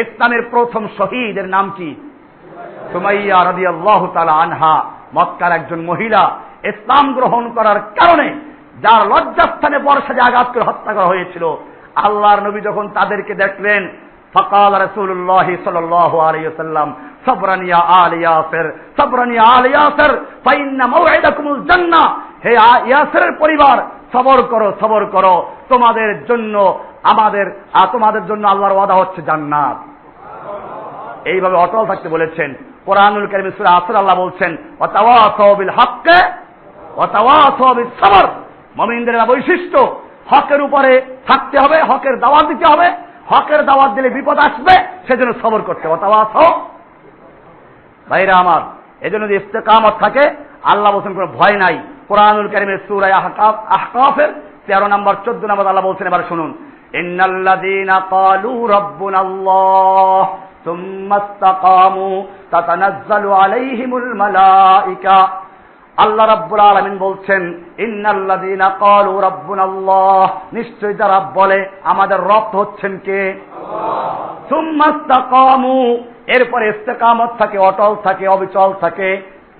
ইসলামের প্রথম শহীদের নাম কি? সুমাইয়া রাদিয়াল্লাহু তাআলা আনহা, মক্কার একজন মহিলা, ইসলাম গ্রহণ করার কারণে যার লজ্জাস্থানে বর্ষা দিয়ে আঘাত করে হত্যা করা হয়েছিল। আল্লাহর নবী যখন তাদেরকে দেখলেন, ফাকাল রাসূলুল্লাহ সাল্লাল্লাহু আলাইহি ওয়াসাল্লাম, সাবরান ইয়া আলে ইয়াসির, সাবরান ইয়া আলে ইয়াসির, ফাইন্না মাওইদাকুমুল জান্নাহ, হে ইয়াসিরের পরিবার, সবর করো, সবর করো, তোমাদের জন্য তোমাদের জন্য আল্লাহর ওয়াদা হচ্ছে জান্নাত। এইভাবে অটল থাকতে বলেছেন। কোরআনুল কারীমে সূরা আসর আল্লাহ বলছেন ওয়াতাওয়াসাউ বিল হক্কে ওয়াতাওয়াসাউ বিস সবর। মুমিনদের বৈশিষ্ট্য হকের উপরে থাকতে হবে, হকের দাওয়াত দিতে হবে, হকের দাওয়াত দিলে বিপদ আসবে সেজন্য সবর করতে হবে। ওয়াতাওয়াসাউ ভাইরা আমার, এজন্য যদি ইস্তেকামত থাকে আল্লাহ বলছেন কোনো ভয় নাই। কোরআনুল কারীমের সূরা আহকাফের 13 নম্বর 14 নম্বর আল্লাহ বলছেন, এবার শুনুন, ইন্নাল্লাযীনা ক্বালু রাব্বুনাল্লাহ সুম্মা ইসতাকামু তাতানাজ্জালু আলাইহিমুল মালায়েকা। আল্লাহ রাব্বুল আলামিন বলছেন ইন্নাল্লাযীনা ক্বালু রাব্বুনাল্লাহ, নিশ্চয় যারা বলে আমাদের রব হচ্ছেন কে, আল্লাহ, সুম্মা ইসতাকামু, এরপরে ইস্তেকামত থাকে, অটল থাকে, অবিচল থাকে,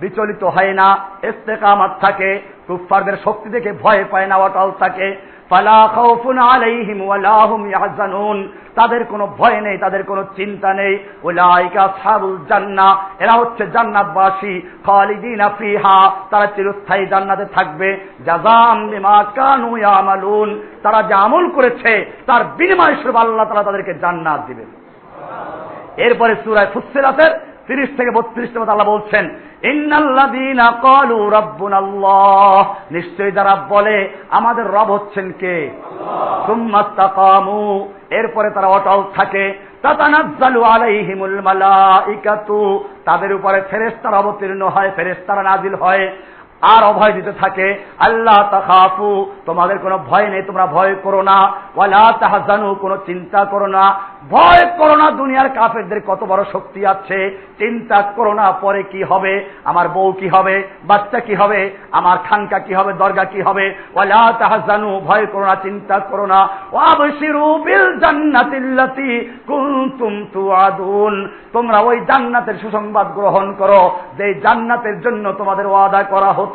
বিচলিত হয় না, ইস্তেকামত থাকে, কুফফারদের শক্তি দেখে ভয় পায় না, অটল থাকে। ফালা খাউফুন আলাইহিম ওয়ালা হুম ইয়াহজানুন, তাদের কোনো ভয় নেই, তাদের কোনো চিন্তা নেই। উলাইকা আসহাবুল জান্নাহ, এরা হচ্ছে জান্নাতবাসী। খালিদিনা ফিহা, তারা চিরস্থায়ী জান্নাতে থাকবে। জাযাম বিমা কানু ইয়ামালুন, তারা যে আমল করেছে তার বিনিময় স্বরূপ আল্লাহ তাআলা তাদেরকে জান্নাত দিবেন। এরপরে সূরা ফুসসিলাতের 30 থেকে 32 নম্বর আল্লাহ বলছেন ইন্নাল্লাযীনা ক্বালু রাব্বুনাল্লাহ, নিশ্চয়ই যারা বলে আমাদের রব হচ্ছেন কে, আল্লাহ, সুম্মা ইসতাকামু, এরপরে তারা অটল থাকে, তাতানাজ্জালু আলাইহিমুল মালায়েকাতু, তাদের উপরে ফেরেশতারা অবতীর্ণ হয়, ফেরেশতারা নাজিল হয় আর অভয় দিতে থাকে। আল্লাহ তাখাফু, তোমাদের কোনো ভয় নেই, তোমরা ভয় করো না। ওয়ালা তাহজানু, কোনো চিন্তা করো না, ভয় করো না। দুনিয়ার কাফেরদের কত বড় শক্তি আছে, চিন্তা করো না পরে কি হবে, আমার বউ কি হবে, বাচ্চা কি হবে, আমার খানকা কি হবে, দরগা কি হবে। ওয়ালা তাহজানু, ভয় করো না, চিন্তা করো না। ওয়াবশিরু বিল জান্নাতিল্লাতী কুনতুম তুআদুন, তোমরা ওই জান্নাতের সুসংবাদ গ্রহণ করো যে জান্নাতের জন্য তোমাদের ওয়াদা করা হতো।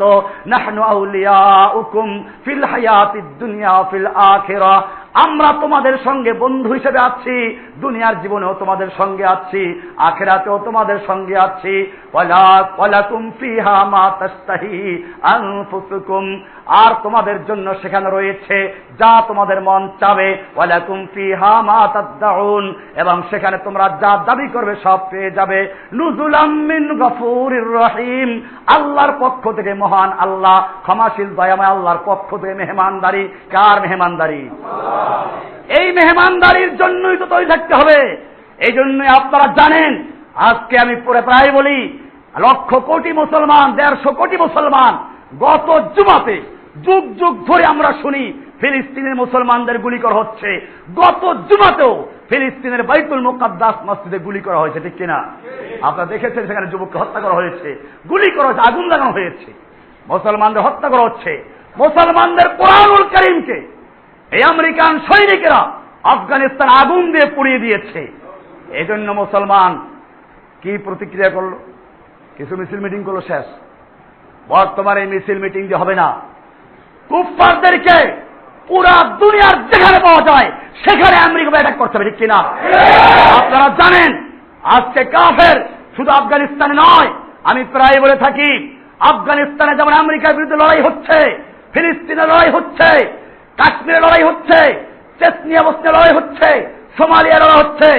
নাহনু আউলিয়াউকুম ফিল হায়াতিদ দুনিয়া ফিল আখিরাহ, আমরা তোমাদের সঙ্গে বন্ধু হিসেবে আছি, দুনিয়ার জীবনেও তোমাদের সঙ্গে আছি, আখিরাতেও তোমাদের সঙ্গে আছি। ওয়ালাকুম ফিহা মা তাশতাহি আনফুসুকুম, আর তোমাদের জন্য সেখানে রয়েছে যা তোমাদের মন চাবে। ওয়ালাকুম ফিহা মা তাদউন, এবং সেখানে তোমরা যা দাবি করবে সব পেয়ে যাবে। নুজুলাম মিন গফুরির রহিম, আল্লাহর পক্ষ থেকে, মহান আল্লাহ ক্ষমাশীল দয়াময় আল্লাহর পক্ষ থেকে মেহমানদারি। কার মেহমানদারি? এই মেহমানদারির জন্যই তো তৈরি থাকতে হবে। এই জন্যই আপনারা জানেন, আজকে আমি প্রায় বলি, লক্ষ কোটি মুসলমান, 150 কোটি মুসলমান গত জুমাতে যুগ যুগ ধরে আমরা শুনি ফিলিস্তিনের মুসলমানদের গুলি করা হচ্ছে। গত জুমাতেও ফিলিস্তিনের বাইতুল মুকাদ্দাস মসজিদে গুলি করা হয়েছে, ঠিক কিনা? আপনারা দেখেছেন, সেখানে যুবককে হত্যা করা হয়েছে, গুলি করা হয়েছে, আগুন লাগানো হয়েছে, মুসলমানদের হত্যা করা হচ্ছে। মুসলমানদের কোরআনুল কারীমকে এই আমেরিকান সৈনিকেরা আফগানিস্তান আগুন দিয়ে পুড়িয়ে দিয়েছে। এই জন্য মুসলমান কি প্রতিক্রিয়া করলো? কিছু মিছিল মিটিং করলো, শেষ। বর্তমানে এই মিছিল মিটিং দিয়ে হবে না, কুফফারদেরকে পুরা দুনিয়ার যেখানে পাওয়া যায় সেখানে আমেরিকা অ্যাটাক করতে হবে, ঠিক কিনা? আপনারা জানেন আজকে কাফের শুধু আফগানিস্তানে নয়, আমি প্রায় বলে থাকি, আফগানিস্তানে যেমন আমেরিকার বিরুদ্ধে লড়াই হচ্ছে, ফিলিস্তিনে লড়াই হচ্ছে, কাশ্মীরে লড়াই হচ্ছে, চেচনিয়া বসনিয়া লড়াই হচ্ছে, সোমালিয়া লড়াই হচ্ছে,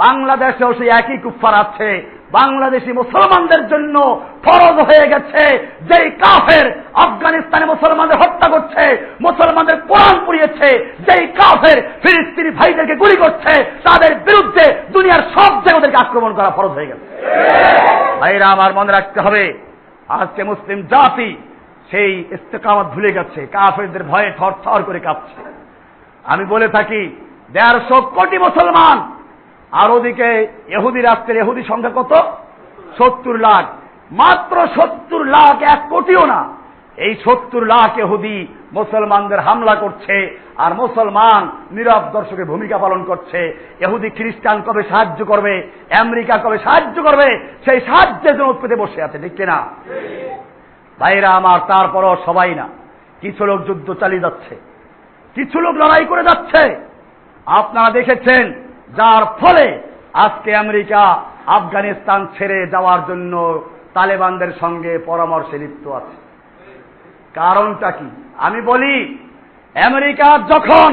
বাংলাদেশেও সেই একই কুফফার আছে। বাংলাদেশি মুসলমানদের জন্য ফরজ হয়ে গেছে, যেই কাফের আফগানিস্তানে মুসলমানদের হত্যা করছে, মুসলমানদের কোরআন পুড়িয়েছে, যেই কাফের ফিলিস্তিনি ভাইদেরকে গুলি করছে, তাদের বিরুদ্ধে দুনিয়ার সব জায়গাদেরকে আক্রমণ করা ফরজ হয়ে গেছে। ভাইরা আমার, মনে রাখতে হবে, আজকে মুসলিম জাতি সেই ইস্তেকামত ভুলে গেছে, কাফেরদের ভয়ে থরথর করে কাঁপছে। আমি বলে থাকি 150 কোটি মুসলমান, আর ওদিকে ইহুদি রাষ্ট্রের ইহুদি সংখ্যা কত? 70 লাখ। মাত্র 70 লাখ, 1 কোটিও না। এই 70 লাখ ইহুদি মুসলমানদের হামলা করছে, আর মুসলমান নীরব দর্শকের ভূমিকা পালন করছে। ইহুদি খ্রিস্টান কবে সাহায্য করবে, আমেরিকা কবে সাহায্য করবে, সেই সাহায্যের জন্য পেতে বসে আছে, ঠিক কিনা? ভাইরা আমার, তারপরও সবাই না, কিছু লোক যুদ্ধ চালিয়ে যাচ্ছে, কিছু লোক লড়াই করে যাচ্ছে। আপনারা দেখেছেন, যার ফলে আজকে আমেরিকা আফগানিস্তান ছেড়ে যাওয়ার জন্য তালেবানদের সঙ্গে পরামর্শে লিপ্ত আছে। কারণটা কি? আমি বলি, আমেরিকা যখন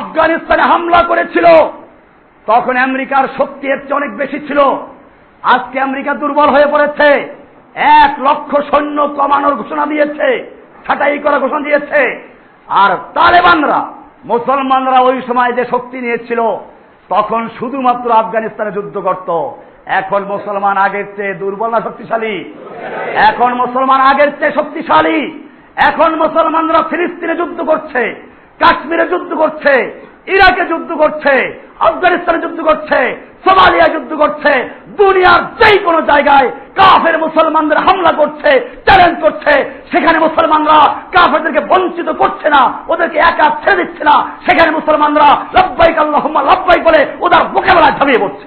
আফগানিস্তানে হামলা করেছিল তখন আমেরিকার শক্তি এর চেয়ে অনেক বেশি ছিল। আজকে আমেরিকা দুর্বল হয়ে পড়েছে, 1 লক্ষ সৈন্য কমানোর ঘোষণা দিয়েছে, ছাঁটাই করার ঘোষণা দিয়েছে। আর তালেবানরা, মুসলমানরা ওই সময় যে শক্তি নিয়েছিল তখন শুধুমাত্র আফগানিস্তানে যুদ্ধ করত। এখন মুসলমান আগের চেয়ে দুর্বল না শক্তিশালী? এখন মুসলমান আগের চেয়ে শক্তিশালী। এখন মুসলমানরা ফিলিস্তিনে যুদ্ধ করছে, কাশ্মীরে যুদ্ধ করছে, ইরাকে যুদ্ধ করছে, আফগানিস্তানে যুদ্ধ করছে, সোমালিয়া যুদ্ধ করছে। দুনিয়ার যেই কোনো জায়গায় কাফের মুসলমানদের হামলা করছে, চ্যালেঞ্জ করছে, সেখানে মুসলমানরা কাফেরদেরকে বঞ্চিত করছে না, ওদেরকে একা ছেড়ে দিচ্ছে না। সেখানে মুসলমানরা লাব্বাইক আল্লাহুম্মা লাব্বাইক বলে ওদের মোকাবেলায় ঝাঁপিয়ে পড়ছে।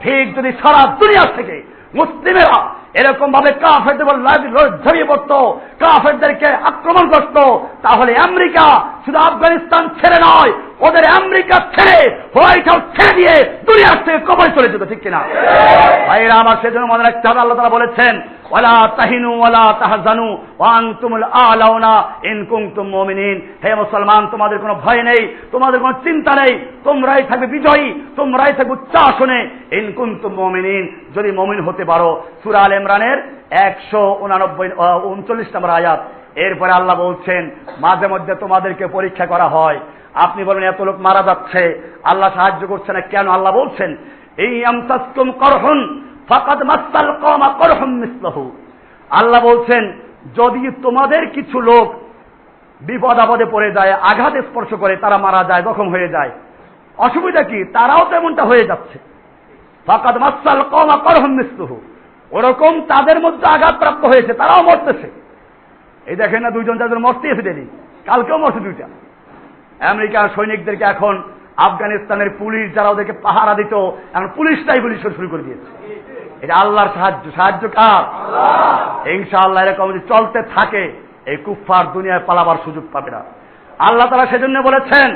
ঠিক যদি সারা দুনিয়া থেকে মুসলিমেরা এরকম ভাবে কাফেরদের ঝাঁপিয়ে পড়ত, কাফেরদেরকে আক্রমণ করত, তাহলে আমেরিকা শুধু আফগানিস্তান ছেড়ে নয়, ওদের আমেরিকা ছেড়ে হোয়াইট হাউস ছেড়ে দিয়ে দুনিয়ার থেকে কবরে চলে যেত। ঠিক কিনা ভাইরা আমার? সেজন্য মনে রাখতে হবে, আল্লাহ তাআলা বলেছেন ওয়ালা তাহিনু ওয়ালা তাহজানু ওয়া আনতুমুল আ'লাউনা ইন কুনতুম মুমিনিন। হে মুসলমান, তোমাদের কোনো ভয় নেই, তোমাদের কোনো চিন্তা নেই, তোমরাই থাকবে বিজয়ী, তোমরাই থাকবে উচ্চাসনে ইন কুনতুম মুমিনিন, যদি মুমিন হতে পারো। সূরা আলে ইমরানের 139 নম্বর আয়াত। এরপরে আল্লাহ বলছেন মাঝে মধ্যে তোমাদেরকে পরীক্ষা করা হয়। আপনি বলেন এত লোক মারা যাচ্ছে, আল্লাহ সাহায্য করছে না কেন? আল্লাহ বলছেন এই আমতাসকুম করহুন ফাকাদ মাসাল কওমা করহুম মিসলহু। আল্লাহ বলছেন যদি তোমাদের কিছু লোক বিপদ আপদে পড়ে যায়, আঘাতে স্পর্শ করে, তারা মারা যায়, জখম হয়ে যায়, অসুবিধা কি? তারাও তো এমনটা হয়ে যাচ্ছে। ফাকাদ মাসাল কওমা করহুম মিসলহু, ওরকম তাদের মধ্যে আঘাতপ্রাপ্ত হয়েছে, তারাও মরতেছে। এই দেখেন না, 2-4 মরতে এসেছেন, কালকেও মরছে 2টা। আমেরিকার সৈনিকদেরকে এখন আফগানিস্তানের পুলিশ যারা ওদেরকে পাহারা দিত, এখন পুলিশটাই গুলি শুরু করে দিয়েছে। এটা আল্লাহর সাহায্য। সাহায্য কার? ইনশাআল্লাহ এরকম যদি চলতে থাকে এই কুফফার দুনিয়ায় পালাবার সুযোগ পাবে না। আল্লাহ তাআলা সেজন্য বলেছেন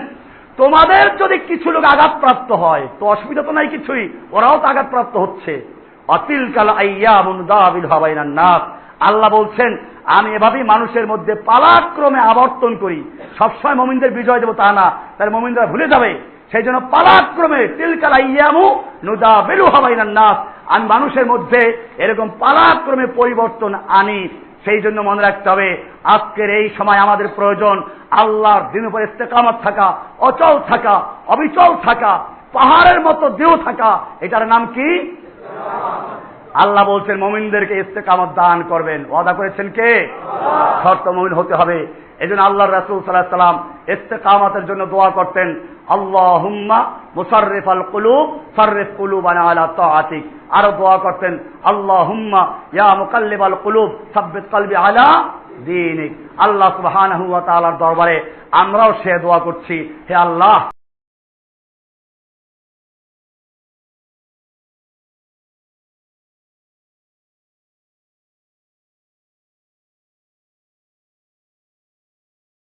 তোমাদের যদি কিছু লোক আঘাতপ্রাপ্ত হয় তো অসুবিধা তো নাই কিছুই, ওরাও তো আঘাতপ্রাপ্ত হচ্ছে। অতিলকাল আইয়ামুন দাবিলহা বাইনান নাস। আল্লাহ বলছেন আমি এভাবেই মানুষের মধ্যে পালাক্রমে আবর্তন করি। সবসময় মুমিনদের বিজয় দেব তা না, তাহলে মুমিনরা ভুলে যাবে। সেই জন্য পালাক্রমে তিলকাল আইয়ামু নুদাবিলুহা বাইনান নাস, আমি মানুষের মধ্যে এরকম পালাক্রমে পরিবর্তন আনি। সেই জন্য মনে রাখতে হবে আজকের এই সময় আমাদের প্রয়োজন আল্লাহর দ্বীনের উপর ইস্তেকামত থাকা, অচল থাকা, অবিচল থাকা, পাহাড়ের মতো দৃঢ় থাকা। এটার নাম কি? আল্লাহ বলছেন মুমিনদেরকে ইস্তেকামত দান করবেন, ওয়াদা করেছেন কে? শর্ত মুমিন হতে হবে। এজন্য আল্লাহর রাসূল সাল্লাল্লাহু আলাইহি ওয়াসাল্লাম ইস্তেকামতের জন্য দোয়া করতেন, আল্লাহুম্মা মুসাররিফাল কুলুব সাররিফ কুলুবানা আলা তাআতিক। আর দোয়া করতেন আল্লাহুম্মা ইয়া মুকাল্লিবাল কুলুব সাব্বিত কলবি আলা দীনিক। আল্লাহ সুবহানাহু ওয়া তাআলার দরবারে আমরাও সে দোয়া করছি, হে আল্লাহ